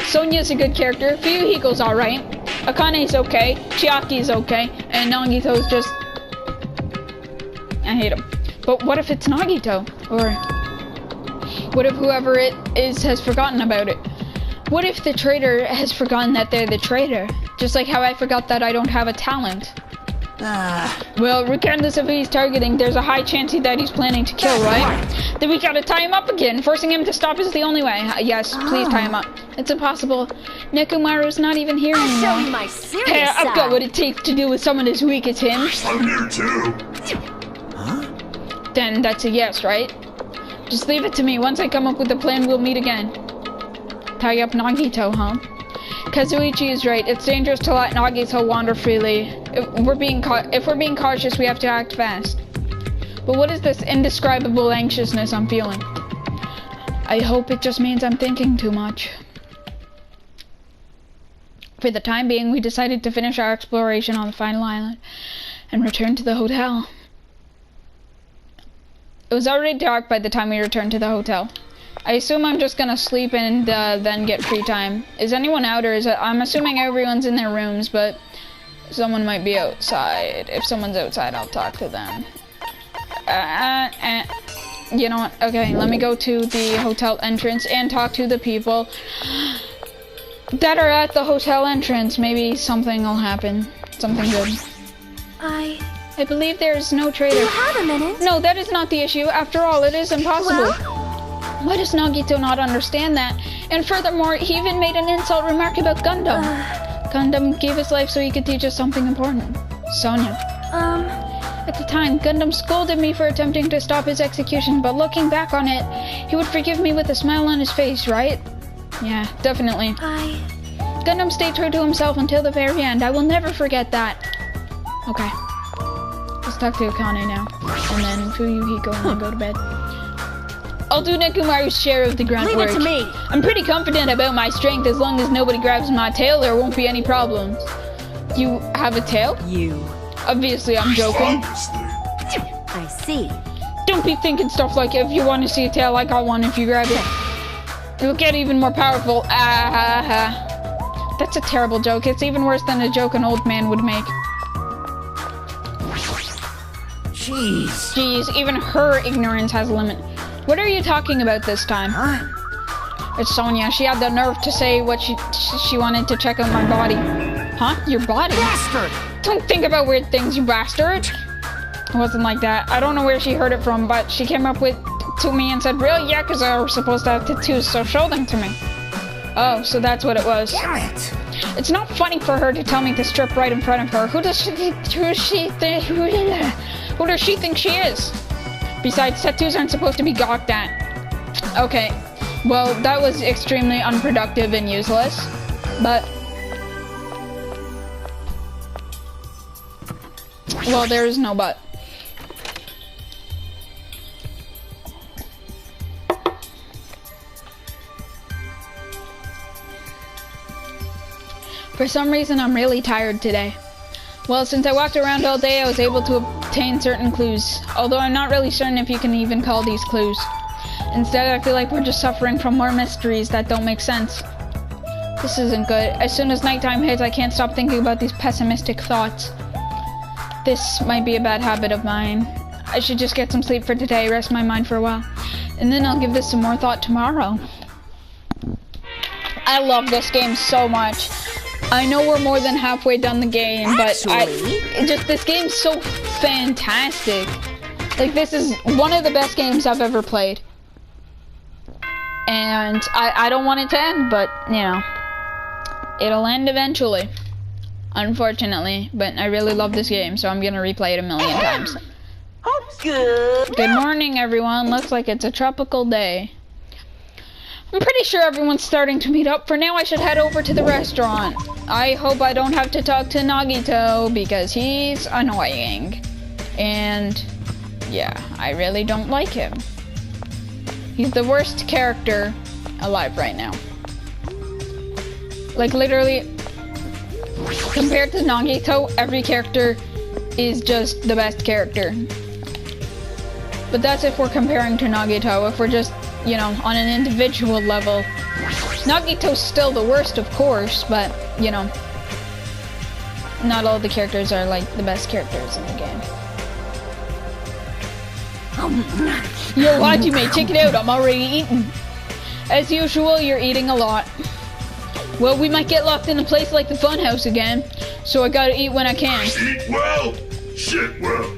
Sonia's a good character, Fuyuhiko's alright, Akane's okay, Chiaki's okay, and Nagito's just... I hate him. But what if it's Nagito? Or... what if whoever it is has forgotten about it? What if the traitor has forgotten that they're the traitor? Just like how I forgot that I don't have a talent. Well, regardless of who he's targeting, there's a high chance that he's planning to kill, right? Then we gotta tie him up again. Forcing him to stop is the only way. Yes, please tie him up. It's impossible. Nekomaru's not even here anymore. Show you my serious Hey, I've got side. what it takes to deal with someone as weak as him. I'm here too. Then that's a yes, right? Just leave it to me. Once I come up with a plan, we'll meet again. Tie up Nagito, huh? Kazuichi is right. It's dangerous to let Nagito wander freely. If we're being cautious, we have to act fast. But what is this indescribable anxiousness I'm feeling? I hope it just means I'm thinking too much. For the time being, we decided to finish our exploration on the final island and return to the hotel. It was already dark by the time we returned to the hotel. I assume I'm just gonna sleep and then get free time. Is anyone out, or is it? I'm assuming everyone's in their rooms, but someone might be outside. If someone's outside, I'll talk to them. You know what? Okay, let me go to the hotel entrance and talk to the people that are at the hotel entrance. Maybe something will happen. Something good. I believe there's no traitor. Do you have a minute? No, that is not the issue. After all, it is impossible. Why does Nagito not understand that? And furthermore, he even made an insult remark about Gundam. Gundam gave his life so he could teach us something important. Sonia. At the time, Gundam scolded me for attempting to stop his execution, but looking back on it, he would forgive me with a smile on his face, right? Yeah, definitely. Gundam stayed true to himself until the very end. I will never forget that. Okay. Let's talk to Akane now. And then Fuyuhiko and then go to bed. I'll do Nekomaru's share of the grunt work. Leave it to me. I'm pretty confident about my strength. As long as nobody grabs my tail, there won't be any problems. You have a tail? You. Obviously, I'm joking. Obviously. I see. Don't be thinking stuff like, if you want to see a tail, I got one if you grab it. It'll get even more powerful. That's a terrible joke. It's even worse than a joke an old man would make. Jeez, even her ignorance has a limit. What are you talking about this time? It's Sonia. She had the nerve to say what she wanted to check out my body. Huh? Your body? Bastard! Don't think about weird things, you bastard. It wasn't like that. I don't know where she heard it from, but she came up with to me and said, "Really? Yeah, because I was supposed to have tattoos, so show them to me." Oh, so that's what it was. Damn it! It's not funny for her to tell me to strip right in front of her. Who does she think she is? Besides, tattoos aren't supposed to be gawked at. Okay, well, that was extremely unproductive and useless, but... well, there is no but. For some reason, I'm really tired today. Well, since I walked around all day, I was able to obtain certain clues, although I'm not really certain if you can even call these clues. Instead, I feel like we're just suffering from more mysteries that don't make sense. This isn't good. As soon as nighttime hits, I can't stop thinking about these pessimistic thoughts. This might be a bad habit of mine. I should just get some sleep for today, rest my mind for a while, and then I'll give this some more thought tomorrow. I love this game so much. I know we're more than halfway done the game, but this game's so fantastic. Like, this is one of the best games I've ever played. And I don't want it to end, but, you know, it'll end eventually. Unfortunately, but I really love this game, so I'm gonna replay it a million times. Good morning, everyone. Looks like it's a tropical day. I'm pretty sure everyone's starting to meet up. For now, I should head over to the restaurant. I hope I don't have to talk to Nagito, because he's annoying. And, yeah, I really don't like him. He's the worst character alive right now. Like, literally, compared to Nagito, every character is just the best character. But that's if we're comparing to Nagito. If we're just, you know, on an individual level, Nagito's still the worst, of course, but, you know, not all the characters are, like, the best characters in the game. Yo, Hajime, check it out, I'm already eating. As usual, you're eating a lot. Well, we might get locked in a place like the funhouse again, so I gotta eat when I can. Eat well, shit well.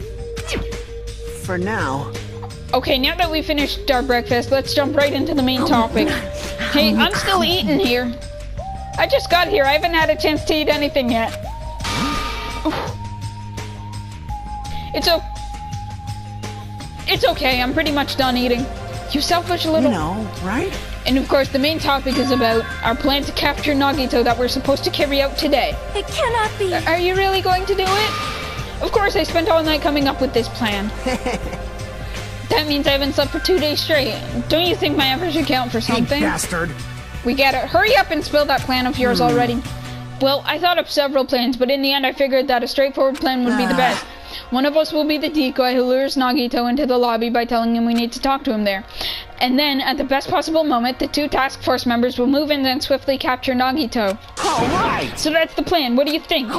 For now. Okay, now that we finished our breakfast, let's jump right into the main topic. Hey, I'm still eating here. I just got here, I haven't had a chance to eat anything yet. It's okay, I'm pretty much done eating. You selfish little... You know, right? And of course, the main topic is about our plan to capture Nagito that we're supposed to carry out today. It cannot be. Are you really going to do it? Of course, I spent all night coming up with this plan. That means I haven't slept for 2 days straight. Don't you think my effort should count for something? Hey, bastard. We get it. Hurry up and spill that plan of yours already. Well, I thought of several plans, but in the end I figured that a straightforward plan would be the best. One of us will be the decoy who lures Nagito into the lobby by telling him we need to talk to him there. And then, at the best possible moment, the 2 task force members will move in and swiftly capture Nagito. Alright! So that's the plan. What do you think?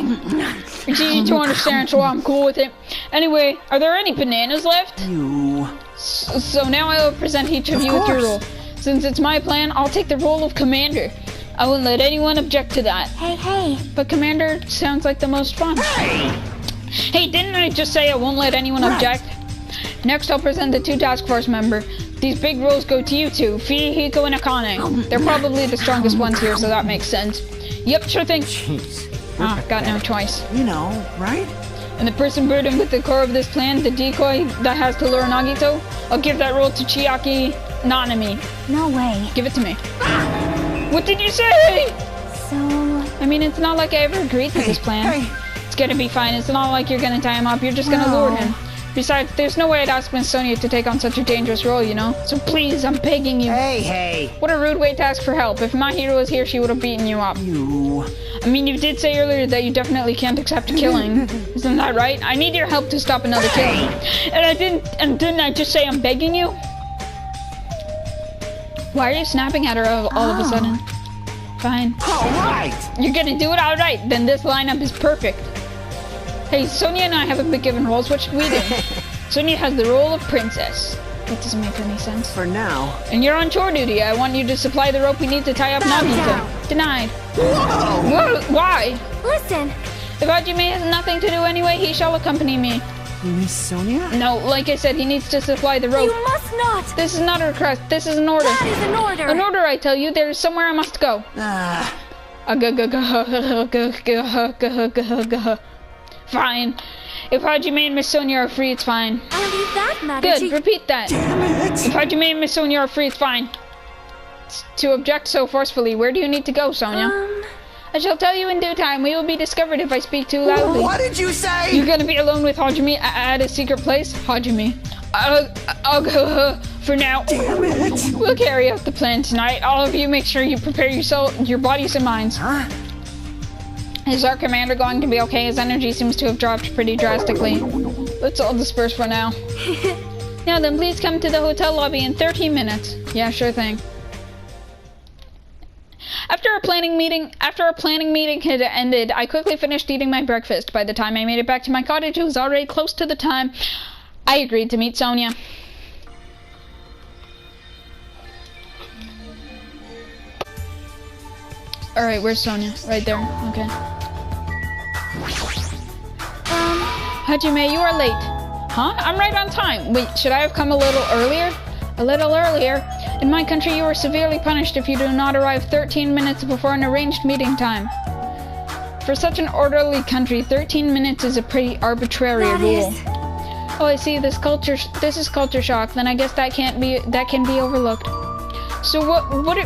It's easy to understand, so I'm cool with it. Anyway, are there any bananas left? You... So now I will present each of you with your role. Since it's my plan, I'll take the role of commander. I won't let anyone object to that. Hey. But commander sounds like the most fun. Hey, didn't I just say I won't let anyone object? Next, I'll present the 2 task force members. These big roles go to you 2, Fi, Hiko, and Akane. They're probably the strongest ones here, so that makes sense. Yep, sure thing. Jeez. Got no choice. You know, right? And the person burdened with the core of this plan, the decoy that has to lure Nagito, I'll give that role to Chiaki Nanami. No way. Give it to me. What did you say? So... I mean, it's not like I ever agreed to this plan. It's gonna be fine. It's not like you're gonna tie him up. You're just gonna lure him. Besides, there's no way I'd ask Miss Sonia to take on such a dangerous role, you know? So please, I'm begging you. Hey. What a rude way to ask for help. If my hero was here, she would have beaten you up. You... I mean, you did say earlier that you definitely can't accept a killing. Isn't that right? I need your help to stop another killing. And didn't I just say I'm begging you? Why are you snapping at her all of a sudden? Fine. Alright! You're gonna do it alright, then this lineup is perfect. Hey, Sonia and I haven't been given roles, what should we do? Sonia has the role of princess. That doesn't make any sense. For now. And you're on chore duty. I want you to supply the rope we need to tie up Nagito. Denied. Whoa! Why? Listen. If Hajime has nothing to do anyway, he shall accompany me. Miss Sonia? No, like I said, he needs to supply the rope. You must not. This is not a request, this is an order. That is an order. An order, I tell you. There's somewhere I must go. Fine. If Hajime and Miss Sonia are free, it's fine. And if that matters, Good, repeat that. Damn it! If Hajime and Miss Sonia are free, it's fine. To object so forcefully, where do you need to go, Sonia? I shall tell you in due time. We will be discovered if I speak too loudly. What did you say? You're gonna be alone with Hajime at a secret place? Hajime. I'll go for now. Damn it! We'll carry out the plan tonight. All of you make sure you prepare your bodies and minds. Huh? Is our commander going to be okay? His energy seems to have dropped pretty drastically. Let's all disperse for now. Now then, please come to the hotel lobby in 13 minutes. Yeah, sure thing. After our planning meeting had ended, I quickly finished eating my breakfast. By the time I made it back to my cottage, it was already close to the time I agreed to meet Sonia. Alright, where's Sonia? Right there. Okay. Hajime, you are late. Huh? I'm right on time. Wait, should I have come a little earlier? A little earlier? In my country, you are severely punished if you do not arrive 13 minutes before an arranged meeting time. For such an orderly country, 13 minutes is a pretty arbitrary rule. Oh, I see. This is culture shock. Then I guess that can be overlooked. So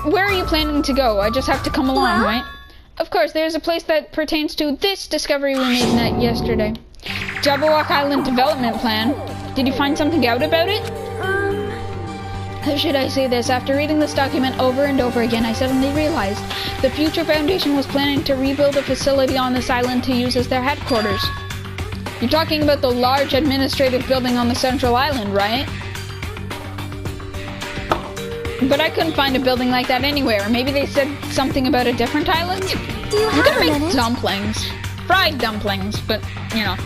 where are you planning to go? I just have to come along, right? Of course, there's a place that pertains to this discovery we made yesterday. Jabberwock Island Development Plan. Did you find something out about it? How should I say this? After reading this document over and over again, I suddenly realized the Future Foundation was planning to rebuild a facility on this island to use as their headquarters. You're talking about the large administrative building on the central island, right? But I couldn't find a building like that anywhere. Maybe they said something about a different island? Do you I'm have gonna a make minute? dumplings. Fried dumplings, but, you know,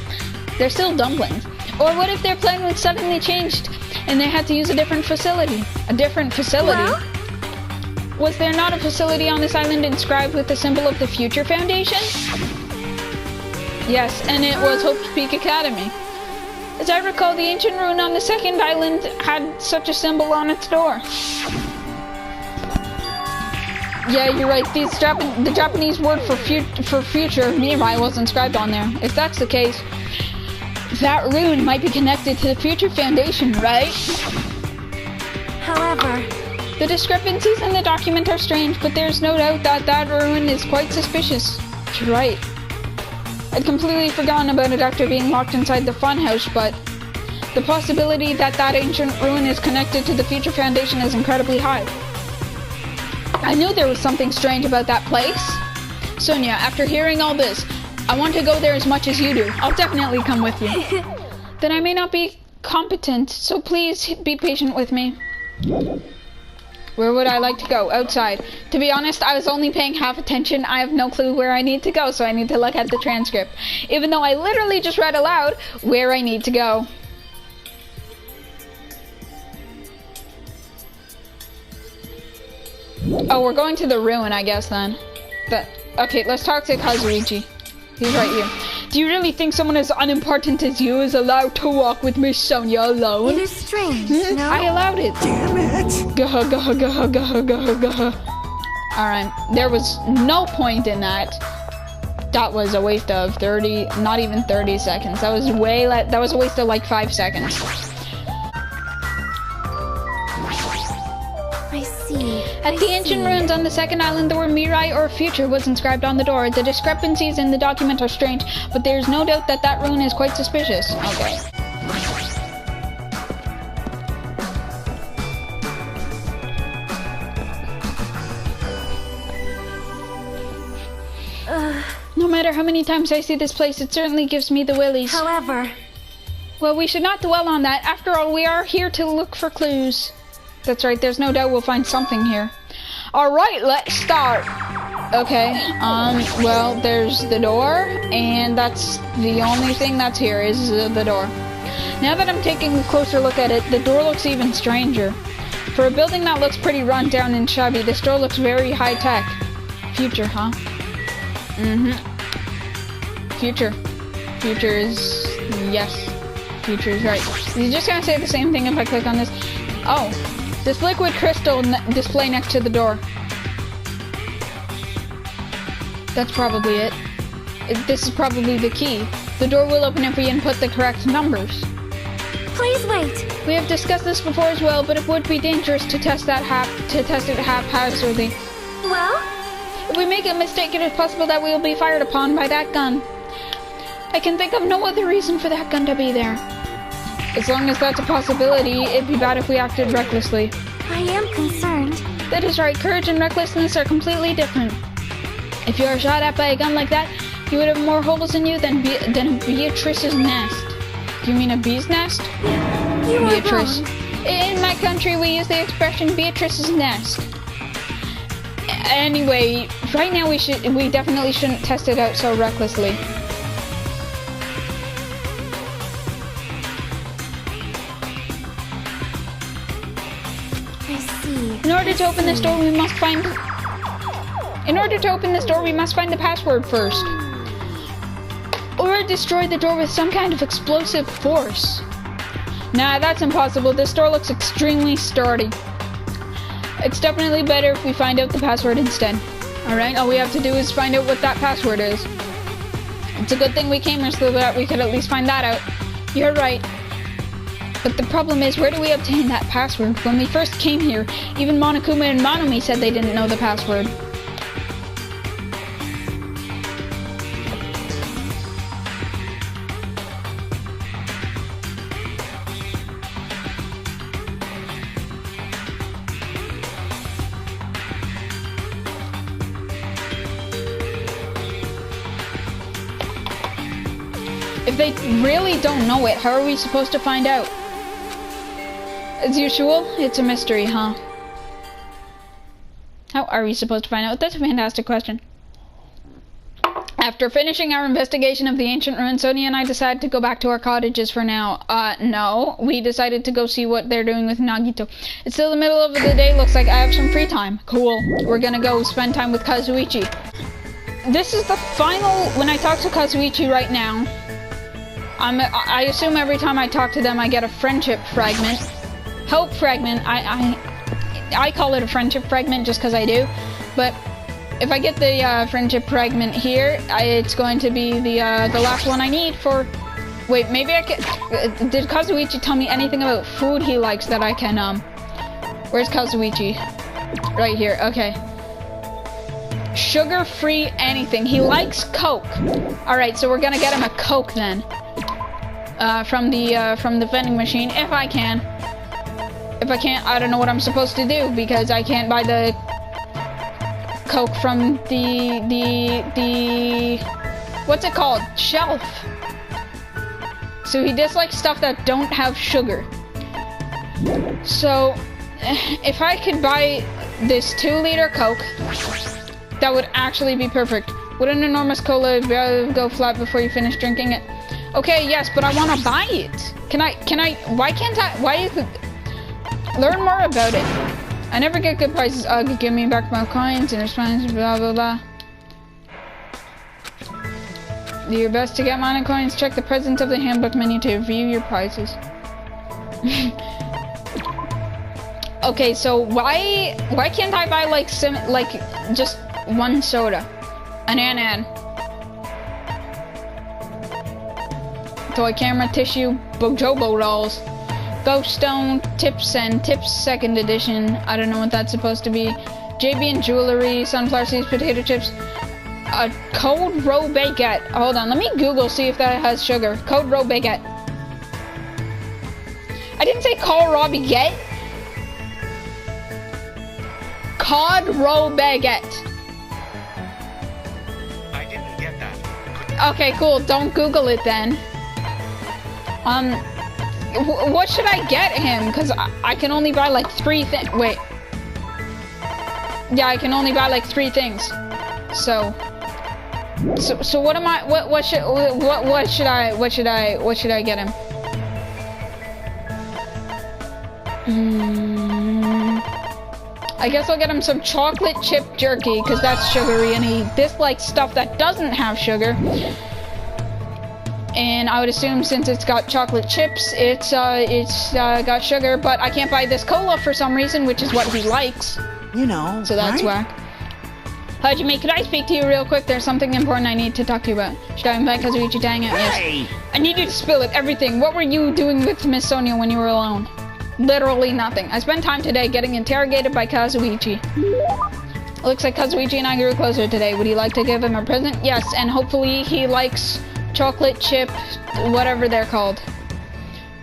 they're still dumplings. Or what if their plan was suddenly changed and they had to use a different facility? A different facility? Well? Was there not a facility on this island inscribed with the symbol of the Future Foundation? Yes, and it was Hope's Peak Academy. As I recall, the ancient ruin on the second island had such a symbol on its door. Yeah, you're right. The Japanese word for future, Mirai, was inscribed on there. If that's the case, that ruin might be connected to the Future Foundation, right? However, the discrepancies in the document are strange, but there's no doubt that that ruin is quite suspicious. You're right. I'd completely forgotten about it after being locked inside the funhouse, but the possibility that that ancient ruin is connected to the Future Foundation is incredibly high. I knew there was something strange about that place. Sonia, after hearing all this, I want to go there as much as you do. I'll definitely come with you. Then I may not be competent, so please be patient with me. Where would I like to go? Outside. To be honest, I was only paying half attention. I have no clue where I need to go, so I need to look at the transcript. Even though I literally just read aloud where I need to go. Oh, we're going to the ruin, I guess, then. Okay, let's talk to Kazuichi. He's right here. Do you really think someone as unimportant as you is allowed to walk with Miss Sonia alone? it is strange, no? I allowed it. Damn it! Alright, there was no point in that. That was a waste of 30, not even 30 seconds. That was that was a waste of like 5 seconds. I see. At the ancient ruins on the second island, the word Mirai or Future was inscribed on the door. The discrepancies in the document are strange, but there is no doubt that that ruin is quite suspicious. Okay. No matter how many times I see this place, it certainly gives me the willies. However, Well, we should not dwell on that. After all, we are here to look for clues. That's right, there's no doubt we'll find something here. Alright, let's start. Okay, well, there's the door, and that's the only thing that's here is the door. Now that I'm taking a closer look at it, the door looks even stranger. For a building that looks pretty run down and shabby, this door looks very high-tech. Future, huh? Future. Future is... yes. Future is right. You're just gonna say the same thing if I click on this. Oh. This liquid crystal display next to the door. That's probably it. This is probably the key. The door will open if we input the correct numbers. please wait. We have discussed this before as well, but it would be dangerous to test it haphazardly. Well, If we make a mistake, it is possible that we will be fired upon by that gun. I can think of no other reason for that gun to be there. As long as that's a possibility, it'd be bad if we acted recklessly. I am concerned. That is right, courage and recklessness are completely different. If you are shot at by a gun like that, you would have more holes in you than Beatrice's nest. Do you mean a bee's nest? You are Beatrice. wrong. In my country, we use the expression Beatrice's nest. Anyway, right now we definitely shouldn't test it out so recklessly. I see. In order to open this door, we must find the password first. Or destroy the door with some kind of explosive force. Nah, that's impossible. This door looks extremely sturdy. It's definitely better if we find out the password instead. Alright, all we have to do is find out what that password is. It's a good thing we came here so that we could at least find that out. You're right. But the problem is, where do we obtain that password? When we first came here, even Monokuma and Monomi said they didn't know the password. If they really don't know it, how are we supposed to find out? As usual, it's a mystery, huh? How are we supposed to find out? That's a fantastic question. After finishing our investigation of the ancient ruins, Sonia and I decided to go back to our cottages for now. No. We decided to go see what they're doing with Nagito. It's still the middle of the day, looks like I have some free time. Cool. We're gonna go spend time with Kazuichi. This is the final, when I talk to Kazuichi right now, I assume every time I talk to them I get a friendship fragment. Hope fragment. I call it a friendship fragment just because I do. But if I get the friendship fragment here, it's going to be the last one I need for... Wait, maybe I can... did Kazuichi tell me anything about food he likes that I can... Where's Kazuichi? Right here, okay. Sugar-free anything. He likes Coke. Alright, so we're gonna get him a Coke then. From the vending machine, if I can. If I can't, I don't know what I'm supposed to do, because I can't buy the Coke from the what's it called? Shelf. So he dislikes stuff that don't have sugar. So, if I could buy this 2-liter Coke, that would actually be perfect. Would an enormous cola go flat before you finish drinking it? Okay, yes, but I want to buy it. Why can't I, why is it? Learn more about it. I never get good prices. Give me back my coins and response, blah, blah, blah. Do your best to get mana coins. Check the presence of the handbook menu to view your prices. Okay, so why can't I buy like just one soda? An anan. Toy camera, tissue, Bojobo dolls. Ghost Stone, Tips and Tips 2nd edition. I don't know what that's supposed to be. JB and Jewelry, Sunflower Seeds, Potato Chips. Code Row Baguette. Hold on, let me Google, see if that has sugar. Code Row Baguette. I didn't say Call Raw Baguette. Cod Row Baguette. I didn't get that. Okay, cool. Don't Google it then. What should I get him? Because I can only buy like 3 things. Wait. Yeah, I can only buy like 3 things. So what am I? What should I get him? I guess I'll get him some chocolate chip jerky because that's sugary, and he dislikes stuff that doesn't have sugar. And I would assume since it's got chocolate chips, it's got sugar, but I can't buy this cola for some reason, which is what he likes. You know, so that's right? whack. Hajime, could I speak to you real quick? There's something important I need to talk to you about. Should I invite Kazuichi to hang out? Hey! Yes. I need you to spill it, everything. What were you doing with Miss Sonia when you were alone? Literally nothing. I spent time today getting interrogated by Kazuichi. It looks like Kazuichi and I grew closer today. Would you like to give him a present? Yes, and hopefully he likes chocolate chip, whatever they're called.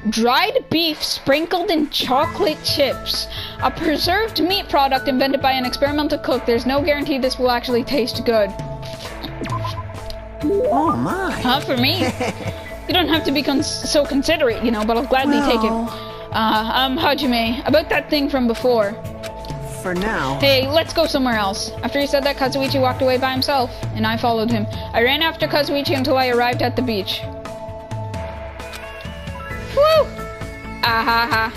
Dried beef sprinkled in chocolate chips. A preserved meat product invented by an experimental cook. There's no guarantee this will actually taste good. Oh my. Huh, for me? You don't have to be so considerate, you know, but I'll gladly take it. Hajime, about that thing from before. For now. Hey, let's go somewhere else. After he said that, Kazuichi walked away by himself, and I followed him. I ran after Kazuichi until I arrived at the beach. Woo! Ahaha.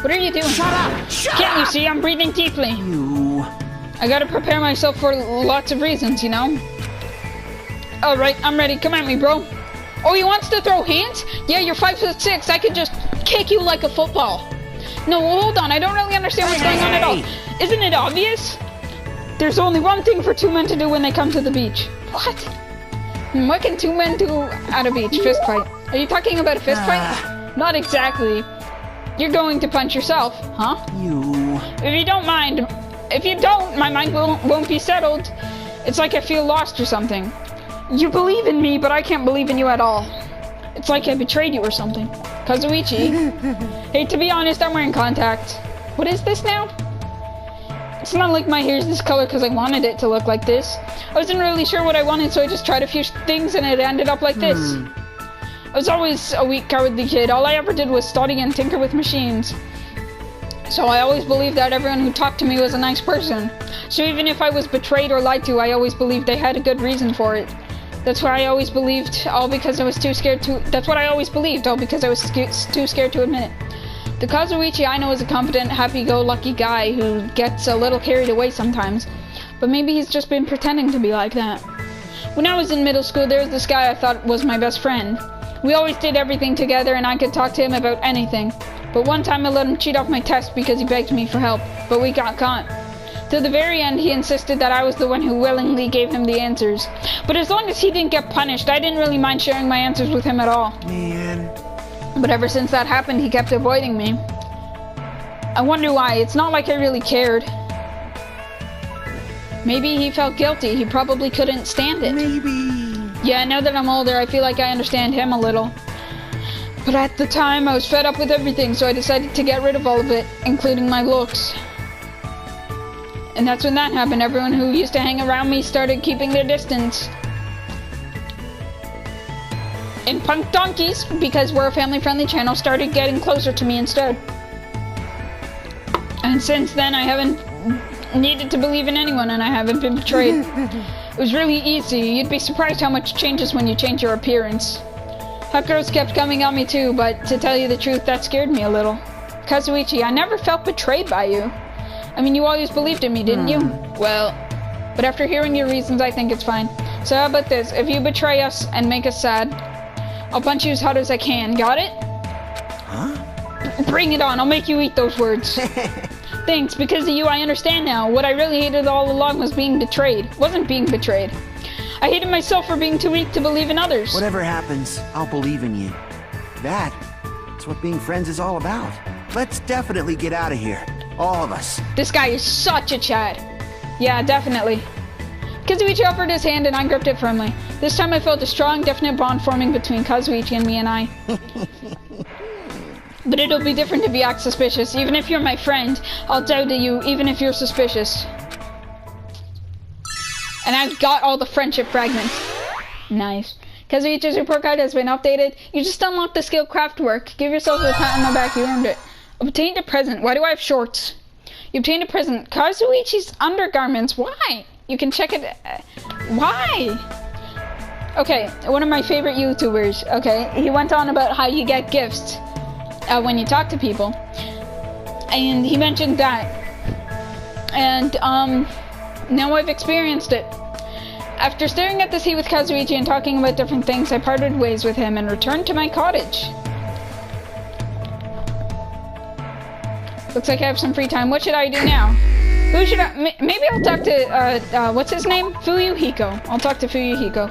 What are you doing? Shut up! Shut Can't you up! see I'm breathing deeply? You. I gotta prepare myself for lots of reasons, you know? Alright, I'm ready. Come at me, bro. Oh, he wants to throw hands? Yeah, you're 5'6". I could just kick you like a football. No, hold on, I don't really understand what's going on at all. Isn't it obvious? There's only one thing for two men to do when they come to the beach. What? What can two men do at a beach? Fist fight. Are you talking about a fist fight? Not exactly. You're going to punch yourself, huh? If you don't mind, my mind won't be settled. It's like I feel lost or something. You believe in me, but I can't believe in you at all. It's like I betrayed you or something. Kazuichi. Hey, to be honest, I'm wearing contacts. What is this now? It's not like my hair's this color because I wanted it to look like this. I wasn't really sure what I wanted, so I just tried a few things and it ended up like this. I was always a weak, cowardly kid. All I ever did was study and tinker with machines. So I always believed that everyone who talked to me was a nice person. So even if I was betrayed or lied to, I always believed they had a good reason for it. That's why I always believed, all because I was too scared to... That's what I always believed, all because I was too scared to admit it. The Kazuichi I know is a competent, happy-go-lucky guy who gets a little carried away sometimes. But maybe he's just been pretending to be like that. When I was in middle school, there was this guy I thought was my best friend. We always did everything together and I could talk to him about anything. But one time I let him cheat off my test because he begged me for help, but we got caught. To the very end, he insisted that I was the one who willingly gave him the answers. But as long as he didn't get punished, I didn't really mind sharing my answers with him at all. Man. But ever since that happened, he kept avoiding me. I wonder why. It's not like I really cared. Maybe he felt guilty. He probably couldn't stand it. Maybe. Yeah, now that I'm older, I feel like I understand him a little. But at the time, I was fed up with everything, so I decided to get rid of all of it, including my looks. And that's when that happened. Everyone who used to hang around me started keeping their distance. And Punk Donkeys, because we're a family-friendly channel, started getting closer to me instead. And since then, I haven't needed to believe in anyone, and I haven't been betrayed. It was really easy. You'd be surprised how much changes when you change your appearance. Hot girls kept coming at me too, but to tell you the truth, that scared me a little. Kazuichi, I never felt betrayed by you. I mean, you always believed in me, didn't you? Well, but after hearing your reasons, I think it's fine. So how about this? If you betray us and make us sad, I'll punch you as hard as I can. Got it? Huh? Bring it on. I'll make you eat those words. Thanks. Because of you, I understand now. What I really hated all along was being betrayed. Wasn't being betrayed. I hated myself for being too weak to believe in others. Whatever happens, I'll believe in you. That's what being friends is all about. Let's definitely get out of here. All of us. This guy is such a Chad. Yeah, definitely. Kazuichi offered his hand and I gripped it firmly. This time I felt a strong, definite bond forming between Kazuichi and me and I. But it'll be different if you act suspicious. Even if you're my friend, I'll doubt you, even if you're suspicious. And I've got all the friendship fragments. Nice. Kazuichi's report card has been updated. You just unlocked the skill craft work. Give yourself a pat on the back, you earned it. Obtained a present. Why do I have shorts? You obtained a present. Kazuichi's undergarments. Why? You can check it. Why? Okay, one of my favorite YouTubers. Okay, he went on about how you get gifts when you talk to people. And he mentioned that. And, now I've experienced it. After staring at the sea with Kazuichi and talking about different things, I parted ways with him and returned to my cottage. Looks like I have some free time. What should I do now? Who should I... Maybe I'll talk to, what's his name? Fuyuhiko. I'll talk to Fuyuhiko.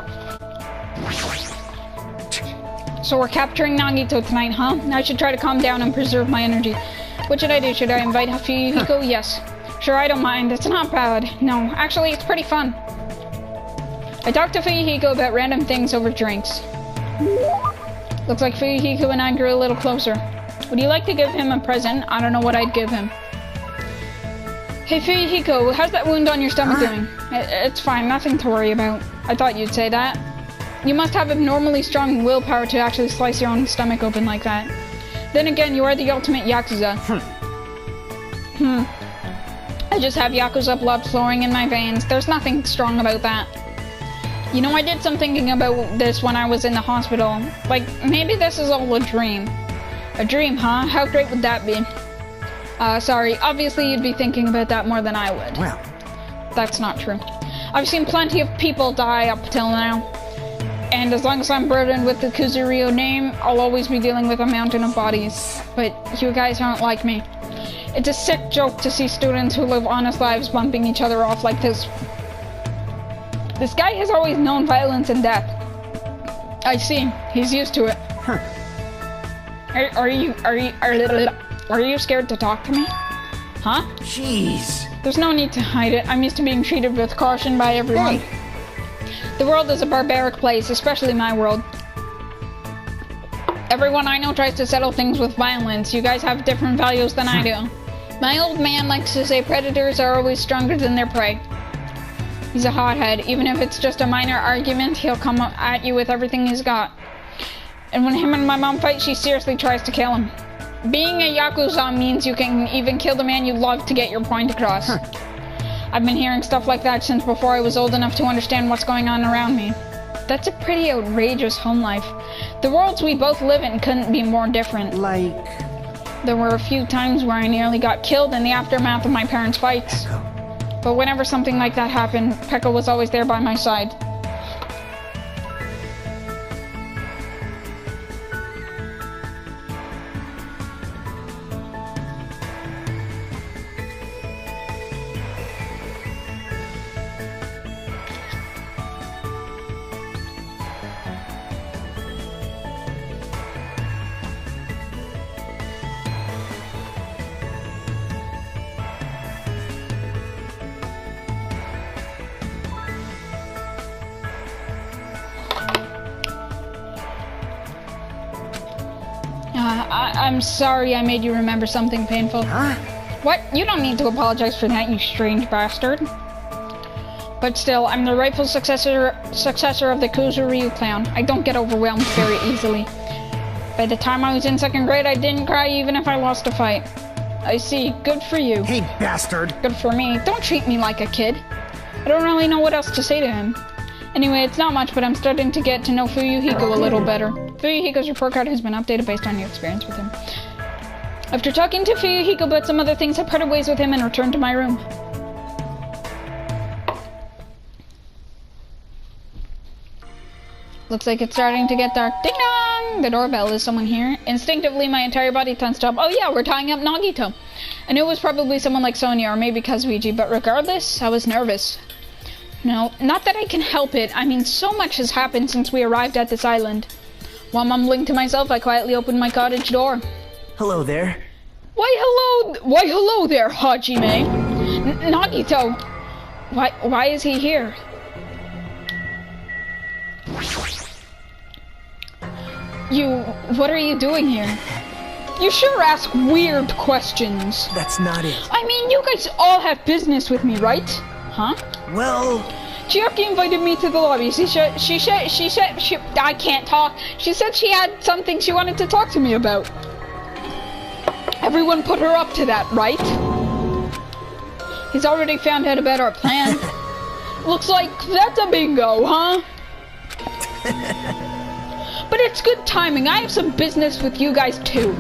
So we're capturing Nagito tonight, huh? I should try to calm down and preserve my energy. What should I do? Should I invite Fuyuhiko? Yes. Sure, I don't mind. It's not bad. No, actually, it's pretty fun. I talked to Fuyuhiko about random things over drinks. Looks like Fuyuhiko and I grew a little closer. Would you like to give him a present? I don't know what I'd give him. Hey Fuyuhiko, how's that wound on your stomach doing? It's fine, nothing to worry about. I thought you'd say that. You must have abnormally strong willpower to actually slice your own stomach open like that. Then again, you are the ultimate Yakuza. I just have Yakuza blood flowing in my veins. There's nothing strong about that. You know, I did some thinking about this when I was in the hospital. Like, maybe this is all a dream. A dream, huh? How great would that be? Sorry, obviously you'd be thinking about that more than I would. Well, that's not true. I've seen plenty of people die up till now. and as long as I'm burdened with the Kuzuryu name, I'll always be dealing with a mountain of bodies. But you guys aren't like me. It's a sick joke to see students who live honest lives bumping each other off like this. This guy has always known violence and death. I see. He's used to it. Huh. Are you scared to talk to me? Huh? Jeez. There's no need to hide it. I'm used to being treated with caution by everyone. Hey. The world is a barbaric place, especially my world. Everyone I know tries to settle things with violence. You guys have different values than I do. My old man likes to say predators are always stronger than their prey. He's a hothead. Even if it's just a minor argument, he'll come at you with everything he's got. And when him and my mom fight, she seriously tries to kill him. Being a Yakuza means you can even kill the man you love to get your point across. Huh. I've been hearing stuff like that since before I was old enough to understand what's going on around me. That's a pretty outrageous home life. The worlds we both live in couldn't be more different. Like... There were a few times where I nearly got killed in the aftermath of my parents' fights. But whenever something like that happened, Pekka was always there by my side. I'm sorry I made you remember something painful. Huh? What? You don't need to apologize for that, you strange bastard. But still, I'm the rightful successor of the Kuzuryu clan. I don't get overwhelmed very easily. By the time I was in 2nd grade, I didn't cry even if I lost a fight. I see. Good for you. Hey, bastard. Good for me. Don't treat me like a kid. I don't really know what else to say to him. Anyway, it's not much, but I'm starting to get to know Fuyuhiko a little better. Fuyuhiko's report card has been updated based on your experience with him. After talking to Fuyuhiko about some other things, I parted ways with him and returned to my room. Looks like it's starting to get dark. Ding dong! The doorbell. Is someone here? Instinctively, my entire body tensed up. Oh yeah, we're tying up Nagito. I knew it was probably someone like Sonia or maybe Kazuichi, but regardless, I was nervous. No, not that I can help it. I mean, so much has happened since we arrived at this island. While mumbling to myself, I quietly opened my cottage door. Hello there. Why hello there, Hajime. Nagito. Why is he here? What are you doing here? You sure ask weird questions. That's not it. I mean, you guys all have business with me, right? Huh? Well... Chiaki invited me to the lobby. She said, I can't talk. She said she had something she wanted to talk to me about. Everyone put her up to that, right? He's already found out about our plan. Looks like that's a bingo, huh? But it's good timing. I have some business with you guys too.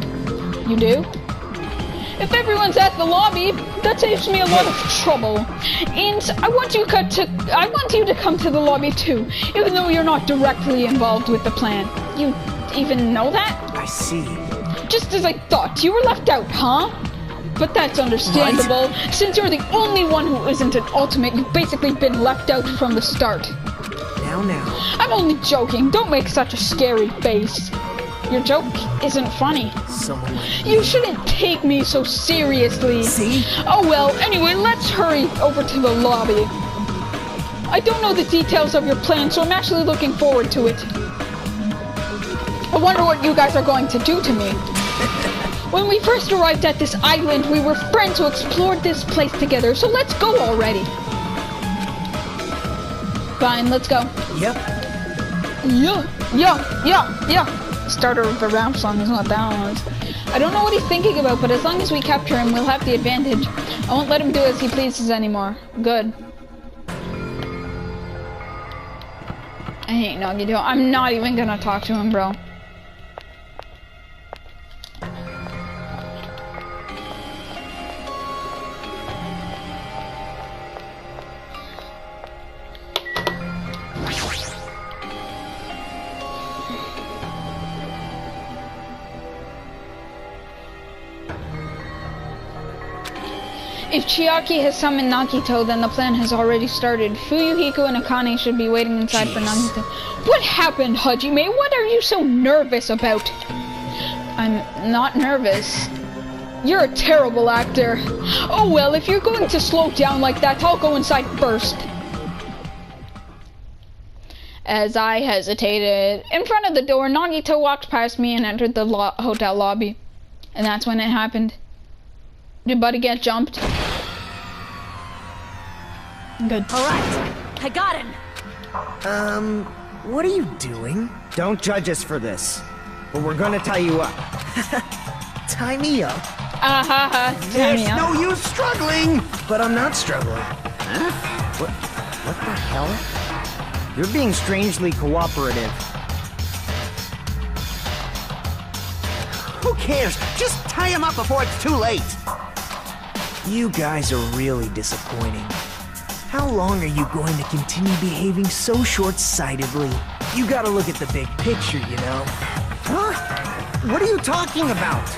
You do? If everyone's at the lobby, that saves me a lot of trouble. And I want you to come to the lobby too, even though you're not directly involved with the plan. You even know that? I see. Just as I thought, you were left out, huh? But that's understandable. Right. Since you're the only one who isn't an ultimate, you've basically been left out from the start. Now. I'm only joking. Don't make such a scary face. Your joke isn't funny. Someone like you shouldn't take me so seriously. See? Oh well, anyway, let's hurry over to the lobby. I don't know the details of your plan, so I'm actually looking forward to it. I wonder what you guys are going to do to me. When we first arrived at this island, we were friends who explored this place together, so let's go already. Fine, let's go. Yep. Yeah. Starter of the rap song is what that was. I don't know what he's thinking about, but as long as we capture him, we'll have the advantage. I won't let him do as he pleases anymore. Good. I hate Nagito. I'm not even gonna talk to him, bro. If Chiaki has summoned Nagito, then the plan has already started. Fuyuhiko and Akane should be waiting inside for Nagito. What happened, Hajime? What are you so nervous about? I'm not nervous. You're a terrible actor. Oh well, if you're going to slow down like that, I'll go inside first. As I hesitated, in front of the door, Nagito walked past me and entered the hotel lobby. And that's when it happened. Did Buddy get jumped? Good. Alright, I got him. What are you doing? Don't judge us for this, but we're gonna tie you up. Tie me up? There's no use struggling! But I'm not struggling. Huh? What the hell? You're being strangely cooperative. Who cares? Just tie him up before it's too late! You guys are really disappointing. How long are you going to continue behaving so short-sightedly? You gotta look at the big picture, you know? Huh? What are you talking about?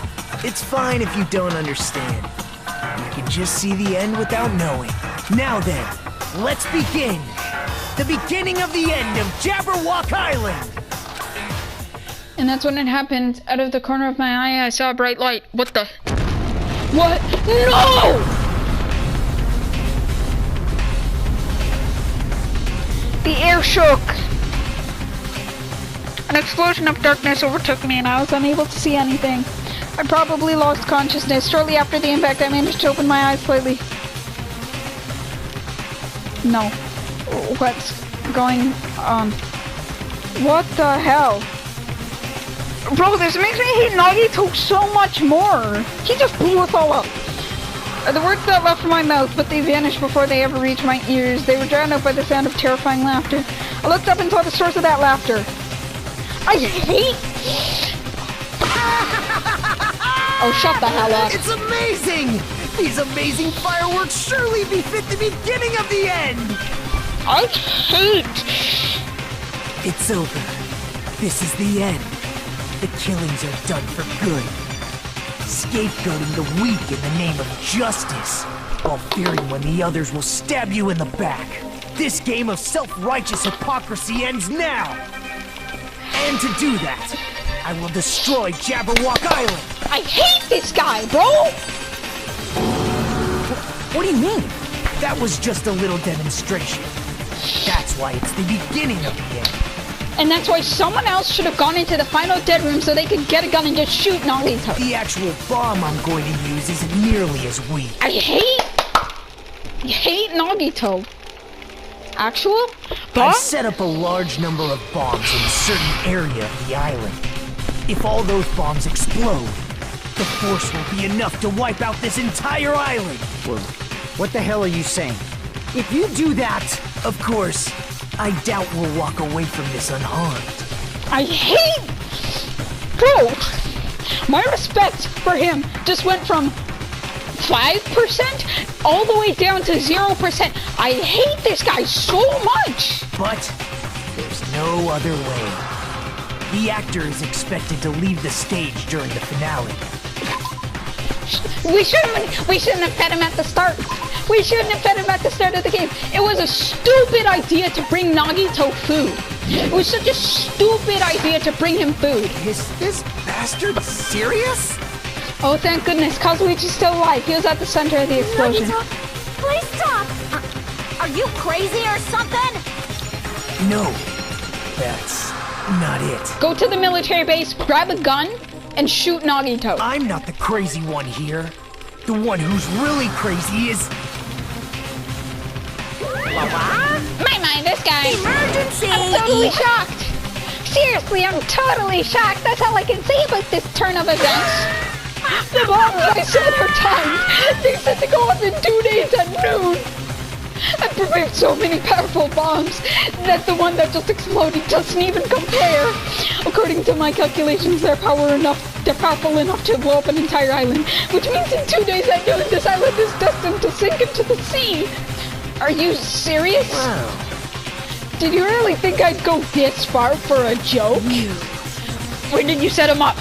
It's fine if you don't understand. You can just see the end without knowing. Now then, let's begin! The beginning of the end of Jabberwock Island! And that's when it happened. Out of the corner of my eye, I saw a bright light. What the? What? No! The air shook. An explosion of darkness overtook me and I was unable to see anything. I probably lost consciousness. Shortly after the impact, I managed to open my eyes slightly. No. What's going on? What the hell? Bro, this makes me hate Nagito so much more. He just blew us all up. The words that left my mouth, but they vanished before they ever reached my ears. They were drowned out by the sound of terrifying laughter. I looked up and saw the source of that laughter. I hate... Oh, shut the hell up. It's amazing! These amazing fireworks surely befit the beginning of the end! I hate... It's over. This is the end. The killings are done for good. Scapegoating the weak in the name of justice, while fearing when the others will stab you in the back. This game of self-righteous hypocrisy ends now! And to do that, I will destroy Jabberwock Island! I hate this guy, bro! What do you mean? That was just a little demonstration. That's why it's the beginning of the end. And that's why someone else should have gone into the final dead room so they could get a gun and just shoot Nagito. The actual bomb I'm going to use isn't nearly as weak. I hate Nagito. Actual bomb? I set up a large number of bombs in a certain area of the island. If all those bombs explode, the force will be enough to wipe out this entire island. Well, what the hell are you saying? If you do that, of course, I doubt we'll walk away from this unharmed. I hate... Bro, my respect for him just went from 5% all the way down to 0%. I hate this guy so much. But there's no other way. The actor is expected to leave the stage during the finale. We shouldn't have fed him at the start. We shouldn't have fed him at the start of the game. It was a stupid idea to bring Nagito food. It was such a stupid idea to bring him food. Is this bastard serious? Oh, thank goodness, Kazuichi's still alive. He was at the center of the explosion. Nagito, please stop! Are you crazy or something? No, that's not it. Go to the military base, grab a gun, and shoot Nagito. I'm not the crazy one here. The one who's really crazy is... My, this guy. Emergency! I'm totally shocked. Seriously, I'm totally shocked. That's all I can say about this turn of events. The bombs I set for time. They said to go off in 2 days at noon. I prepared so many powerful bombs that the one that just exploded doesn't even compare. According to my calculations, they're powerful enough to blow up an entire island, which means in 2 days at noon, this island is destined to sink into the sea. Are you serious? Wow. Did you really think I'd go this far for a joke? Where did you set him up?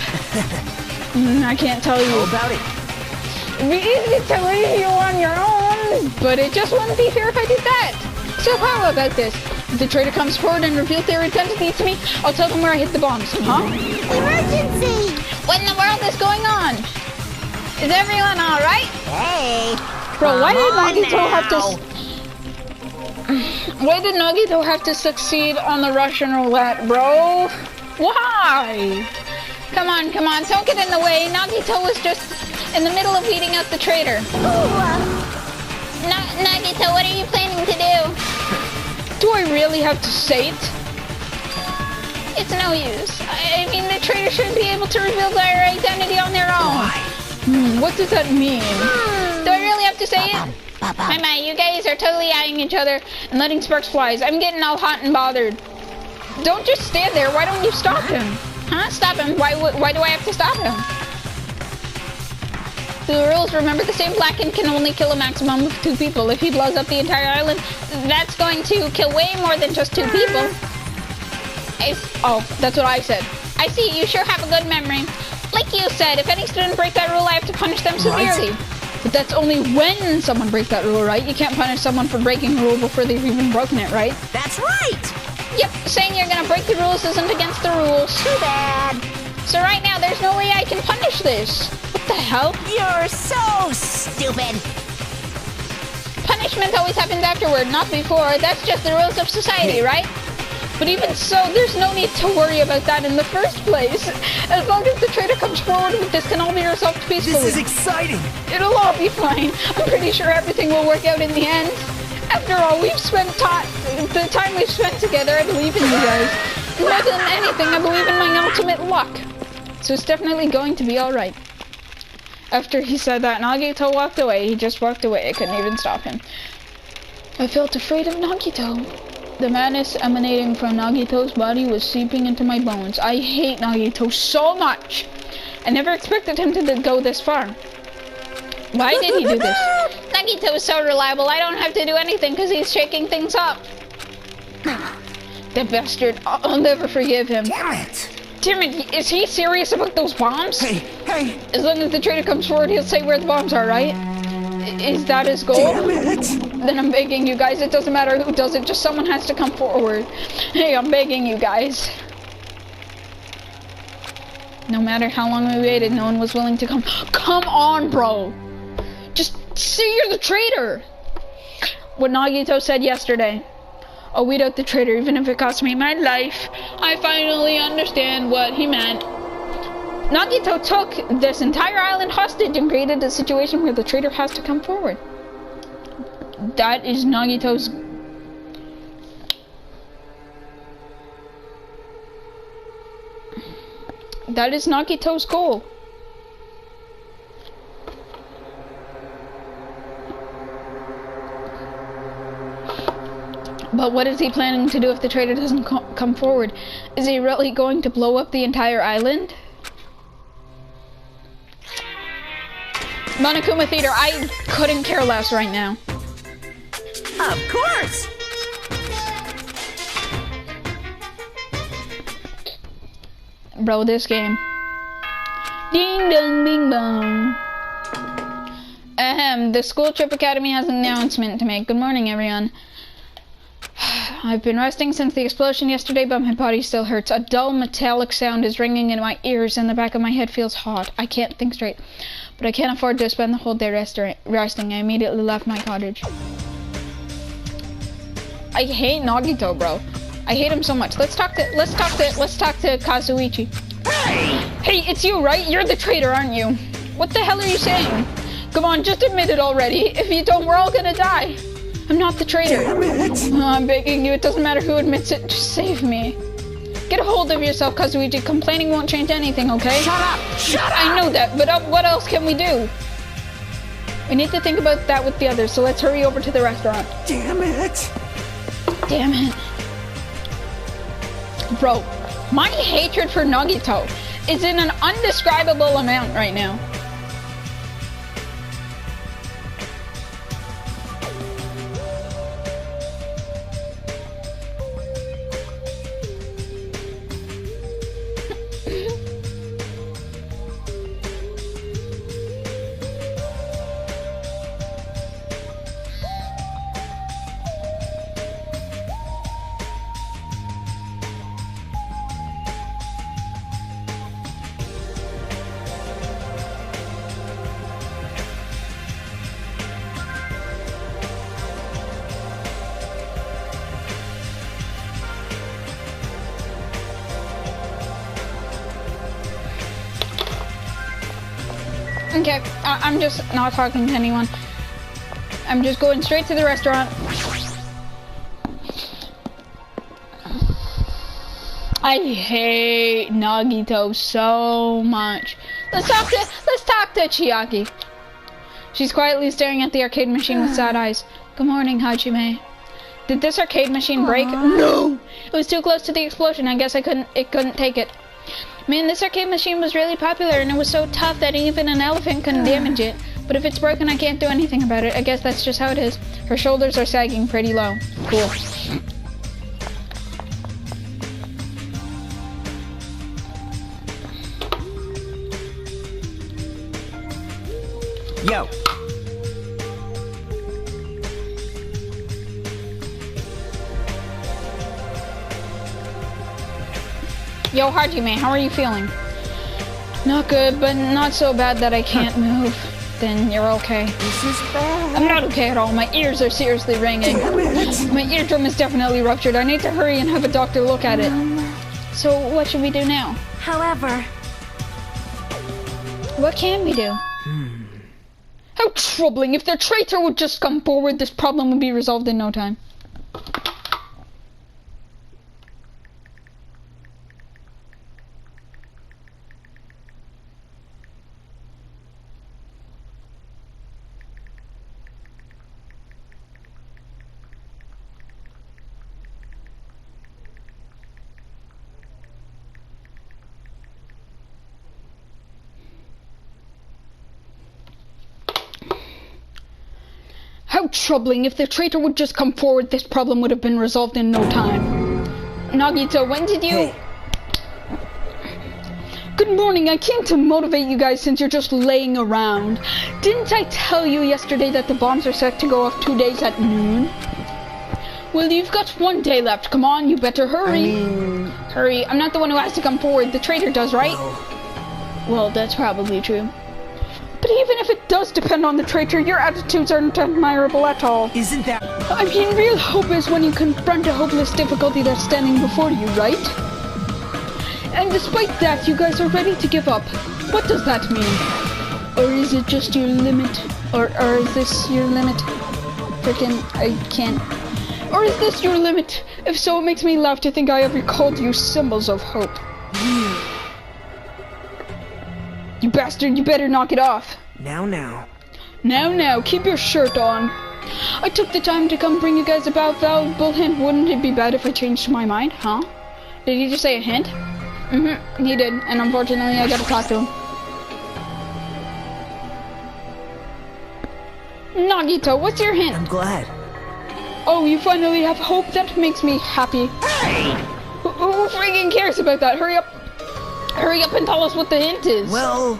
I can't tell you. How about it? It'd be easy to leave you on your own, but it just wouldn't be fair if I did that. So how about this? If the traitor comes forward and reveals their identity to me, I'll tell them where I hit the bombs, huh? Emergency! What in the world is going on? Is everyone alright? Hey! Bro, why did come on Nagito have now. to... Why did Nagito have to succeed on the Russian roulette, bro? Why? Come on, don't get in the way. Nagito was just in the middle of beating out the traitor. Nagito, what are you planning to do? Do I really have to say it? It's no use. I mean, the traitor shouldn't be able to reveal their identity on their own. What does that mean? Do I really have to say it? My, you guys are totally eyeing each other and letting sparks fly. I'm getting all hot and bothered. Don't just stand there. Why don't you stop him? Huh? Stop him? Why do I have to stop him? The rules, remember, the same Blackened can only kill a maximum of 2 people. If he blows up the entire island, that's going to kill way more than just 2 people. Oh, that's what I said. I see, you sure have a good memory. Like you said, if any student breaks that rule, I have to punish them severely. But that's only when someone breaks that rule, right? You can't punish someone for breaking a rule before they've even broken it, right? That's right! Yep, saying you're gonna break the rules isn't against the rules. Too bad. So right now, there's no way I can punish this. What the hell? You're so stupid. Punishment always happens afterward, not before. That's just the rules of society, right? But even so, there's no need to worry about that in the first place. As long as the traitor comes forward with this, can all be resolved peacefully. This is exciting. It'll all be fine. I'm pretty sure everything will work out in the end. After all, we've spent the time we've spent together, I believe in you guys. More than anything, I believe in my ultimate luck. So it's definitely going to be alright. After he said that, Nagito walked away. He just walked away. I couldn't even stop him. I felt afraid of Nagito. The madness emanating from Nagito's body was seeping into my bones. I hate Nagito so much. I never expected him to go this far. Why did he do this? Nagito is so reliable, I don't have to do anything because he's shaking things up. The bastard. I'll never forgive him. Damn it! Damn it, is he serious about those bombs? Hey! As long as the traitor comes forward, he'll say where the bombs are, right? Is that his goal? Damn it! Then I'm begging you guys, it doesn't matter who does it, just someone has to come forward. Hey, I'm begging you guys. No matter how long we waited, no one was willing to come. Come on, bro! Just say you're the traitor! What Nagito said yesterday. I'll weed out the traitor even if it costs me my life. I finally understand what he meant. Nagito took this entire island hostage and created a situation where the traitor has to come forward. That is Nagito's... That is Nagito's goal. But what is he planning to do if the traitor doesn't come forward? Is he really going to blow up the entire island? Monokuma Theater, I couldn't care less right now. Of course! Bro, this game. Ding dong ding dong. Ahem, the School Trip Academy has an announcement to make. Good morning, everyone. I've been resting since the explosion yesterday, but my body still hurts. A dull metallic sound is ringing in my ears and the back of my head feels hot. I can't think straight, but I can't afford to spend the whole day resting. I immediately left my cottage. I hate Nagito, bro. I hate him so much. Let's talk to Kazuichi. Hey, it's you, right? You're the traitor, aren't you? What the hell are you saying? Come on, just admit it already. If you don't, we're all gonna die. I'm not the traitor. Damn it! I'm begging you, it doesn't matter who admits it, just save me. Get a hold of yourself, Kazuichi. Complaining won't change anything, okay? Shut up! Shut up! I know that, but what else can we do? We need to think about that with the others, so let's hurry over to the restaurant. Damn it! Damn it. Bro, my hatred for Nagito is in an undescribable amount right now. Okay, I'm just not talking to anyone. I'm just going straight to the restaurant. I hate Nagito so much. Let's talk to Chiaki. She's quietly staring at the arcade machine with sad eyes. Good morning, Hajime. Did this arcade machine break? No! It was too close to the explosion. I guess it couldn't take it. Man, this arcade machine was really popular and it was so tough that even an elephant couldn't damage it. But if it's broken, I can't do anything about it. I guess that's just how it is. Her shoulders are sagging pretty low. Cool. Yo. Yo, Hajime, how are you feeling? Not good, but not so bad that I can't move. Then you're okay. This is bad. I'm not okay at all. My ears are seriously ringing. My eardrum is definitely ruptured. I need to hurry and have a doctor look at it. So what should we do now? However... What can we do? How troubling. If the traitor would just come forward, this problem would be resolved in no time. How troubling. If the traitor would just come forward, this problem would have been resolved in no time. Nagito, when did you... Hey. Good morning. I came to motivate you guys since you're just laying around. Didn't I tell you yesterday that the bombs are set to go off 2 days at noon? Well, you've got 1 day left. Come on, you better hurry. Hurry. I'm not the one who has to come forward. The traitor does, right? Well, that's probably true. But even if it does depend on the traitor, your attitudes aren't admirable at all. Isn't that... I mean, real hope is when you confront a hopeless difficulty that's standing before you, right? And despite that, you guys are ready to give up. What does that mean? Or is it just your limit? Or is this your limit? Frickin', I can't. Or is this your limit? If so, it makes me laugh to think I ever called you symbols of hope. You bastard, you better knock it off. Now. Now, keep your shirt on. I took the time to come bring you guys a valuable hint. Wouldn't it be bad if I changed my mind, huh? Did he just say a hint? Mm-hmm, he did, and unfortunately I gotta talk to him. Nagito, what's your hint? I'm glad. Oh, you finally have hope? That makes me happy. Hey! Who freaking cares about that? Hurry up and tell us what the hint is. Well,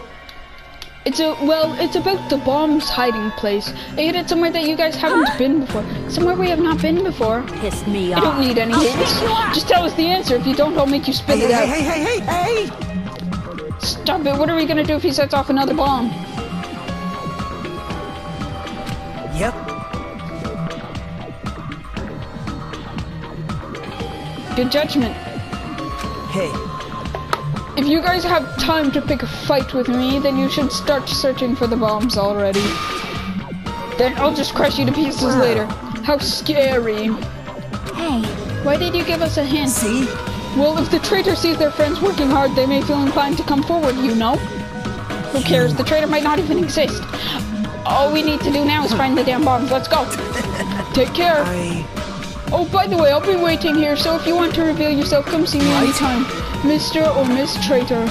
it's about the bomb's hiding place. I hid it somewhere that you guys haven't been before. Somewhere we have not been before. Pissed me off. I don't need any hints. Just tell us the answer. If you don't, I'll make you spit it out. Hey! Stop it. What are we gonna do if he sets off another bomb? yep. Good judgment. Hey, If you guys have time to pick a fight with me, then you should start searching for the bombs already. Then I'll just crush you to pieces later. How scary. Hey, Why did you give us a hint? see? Well, if the traitor sees their friends working hard, they may feel inclined to come forward, you know? Who cares? The traitor might not even exist. All we need to do now is find the damn bombs. Let's go. Take care. Oh, by the way, I'll be waiting here, so if you want to reveal yourself, come see me anytime. Mr. or Miss Traitor.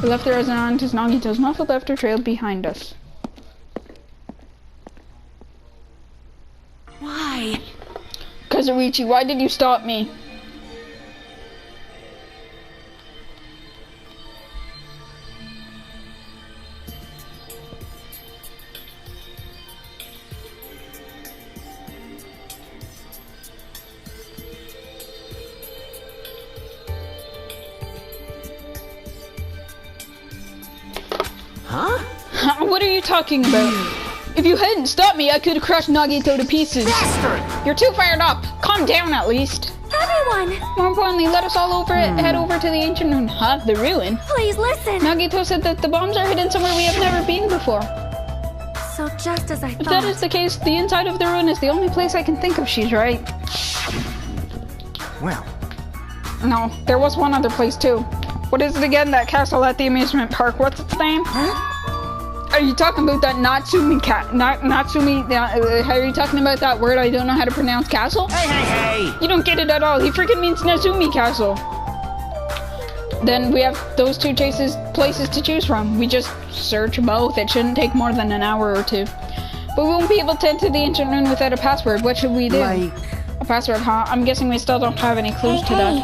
We left the restaurant as Nagito's muffled laughter trailed behind us. why? Kazuichi, why did you stop me? Huh? What are you talking about? If you hadn't stopped me, I could have crushed Nagito to pieces. Bastard! You're too fired up. Calm down, at least. Everyone one. More importantly, let us all head over to the ancient ruin. Huh? The ruin? Please listen. Nagito said that the bombs are hidden somewhere we have never been before. So just as I thought. If that is the case, the inside of the ruin is the only place I can think of. She's right. Well, No, there was one other place too. What is it again? That castle at the amusement park. What's its name? Are you talking about that Natsumi are you talking about that word I don't know how to pronounce, castle? hey! You don't get it at all. He freaking means Nazumi Castle. Then we have those two places to choose from. We just search both. It shouldn't take more than an hour or two. But we won't be able to enter the ancient ruin without a password. What should we do? Like... A password, huh? I'm guessing we still don't have any clues to that.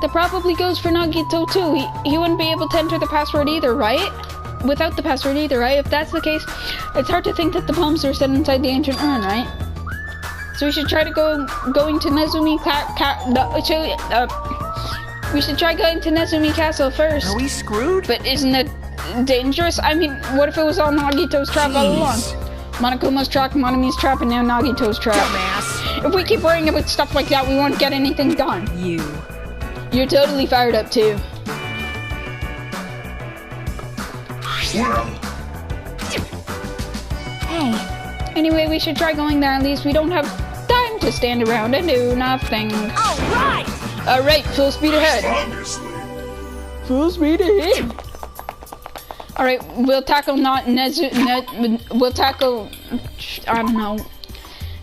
That probably goes for Nagito too. He wouldn't be able to enter the password either, right? Without the password either, right? If that's the case, it's hard to think that the bombs are set inside the ancient urn, right? So we should try to going to Nezumi we should try going to Nezumi Castle first. Are we screwed? But isn't it dangerous? I mean, what if it was all Nagito's trap all along? Monokuma's trap, Monomi's trap, and now Nagito's trap. Dumbass. If we keep worrying about stuff like that, we won't get anything done. You're totally fired up too. Well, Hey, Anyway, we should try going there. At least we don't have time to stand around and do nothing. all right. Alright, full speed ahead. obviously. Full speed ahead. Alright, we'll tackle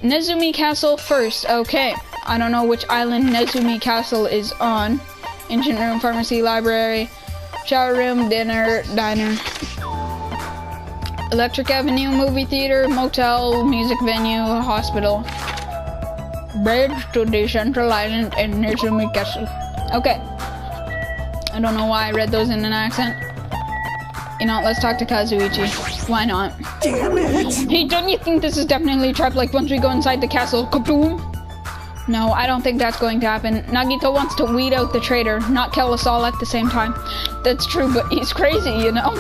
Nezumi Castle first. Okay. I don't know which island Nezumi Castle is on. Ancient room, pharmacy, library, shower room, diner. Electric Avenue, movie theater, motel, music venue, hospital. Bridge to the central island and Nezumi Castle. Okay. I don't know why I read those in an accent. You know, let's talk to Kazuichi. Why not? Damn it! Hey, don't you think this is definitely a trap, like once we go inside the castle, kaboom? No, I don't think that's going to happen. Nagito wants to weed out the traitor, not kill us all at the same time. That's true, but he's crazy, you know?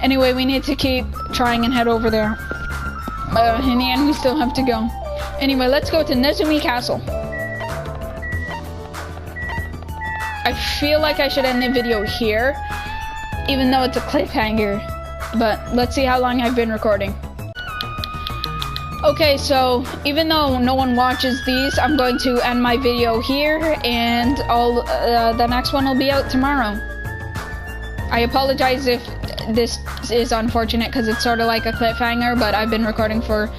Anyway, we need to keep trying and head over there. In the end, we still have to go. Anyway, let's go to Nezumi Castle. I feel like I should end the video here, even though it's a cliffhanger. But let's see how long I've been recording. Okay, so even though no one watches these, I'm going to end my video here, and the next one will be out tomorrow. I apologize if this is unfortunate because it's sort of like a cliffhanger, but I've been recording for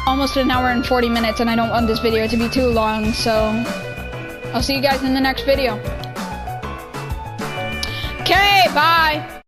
almost an hour and 40 minutes, and I don't want this video to be too long, so I'll see you guys in the next video. Okay, bye!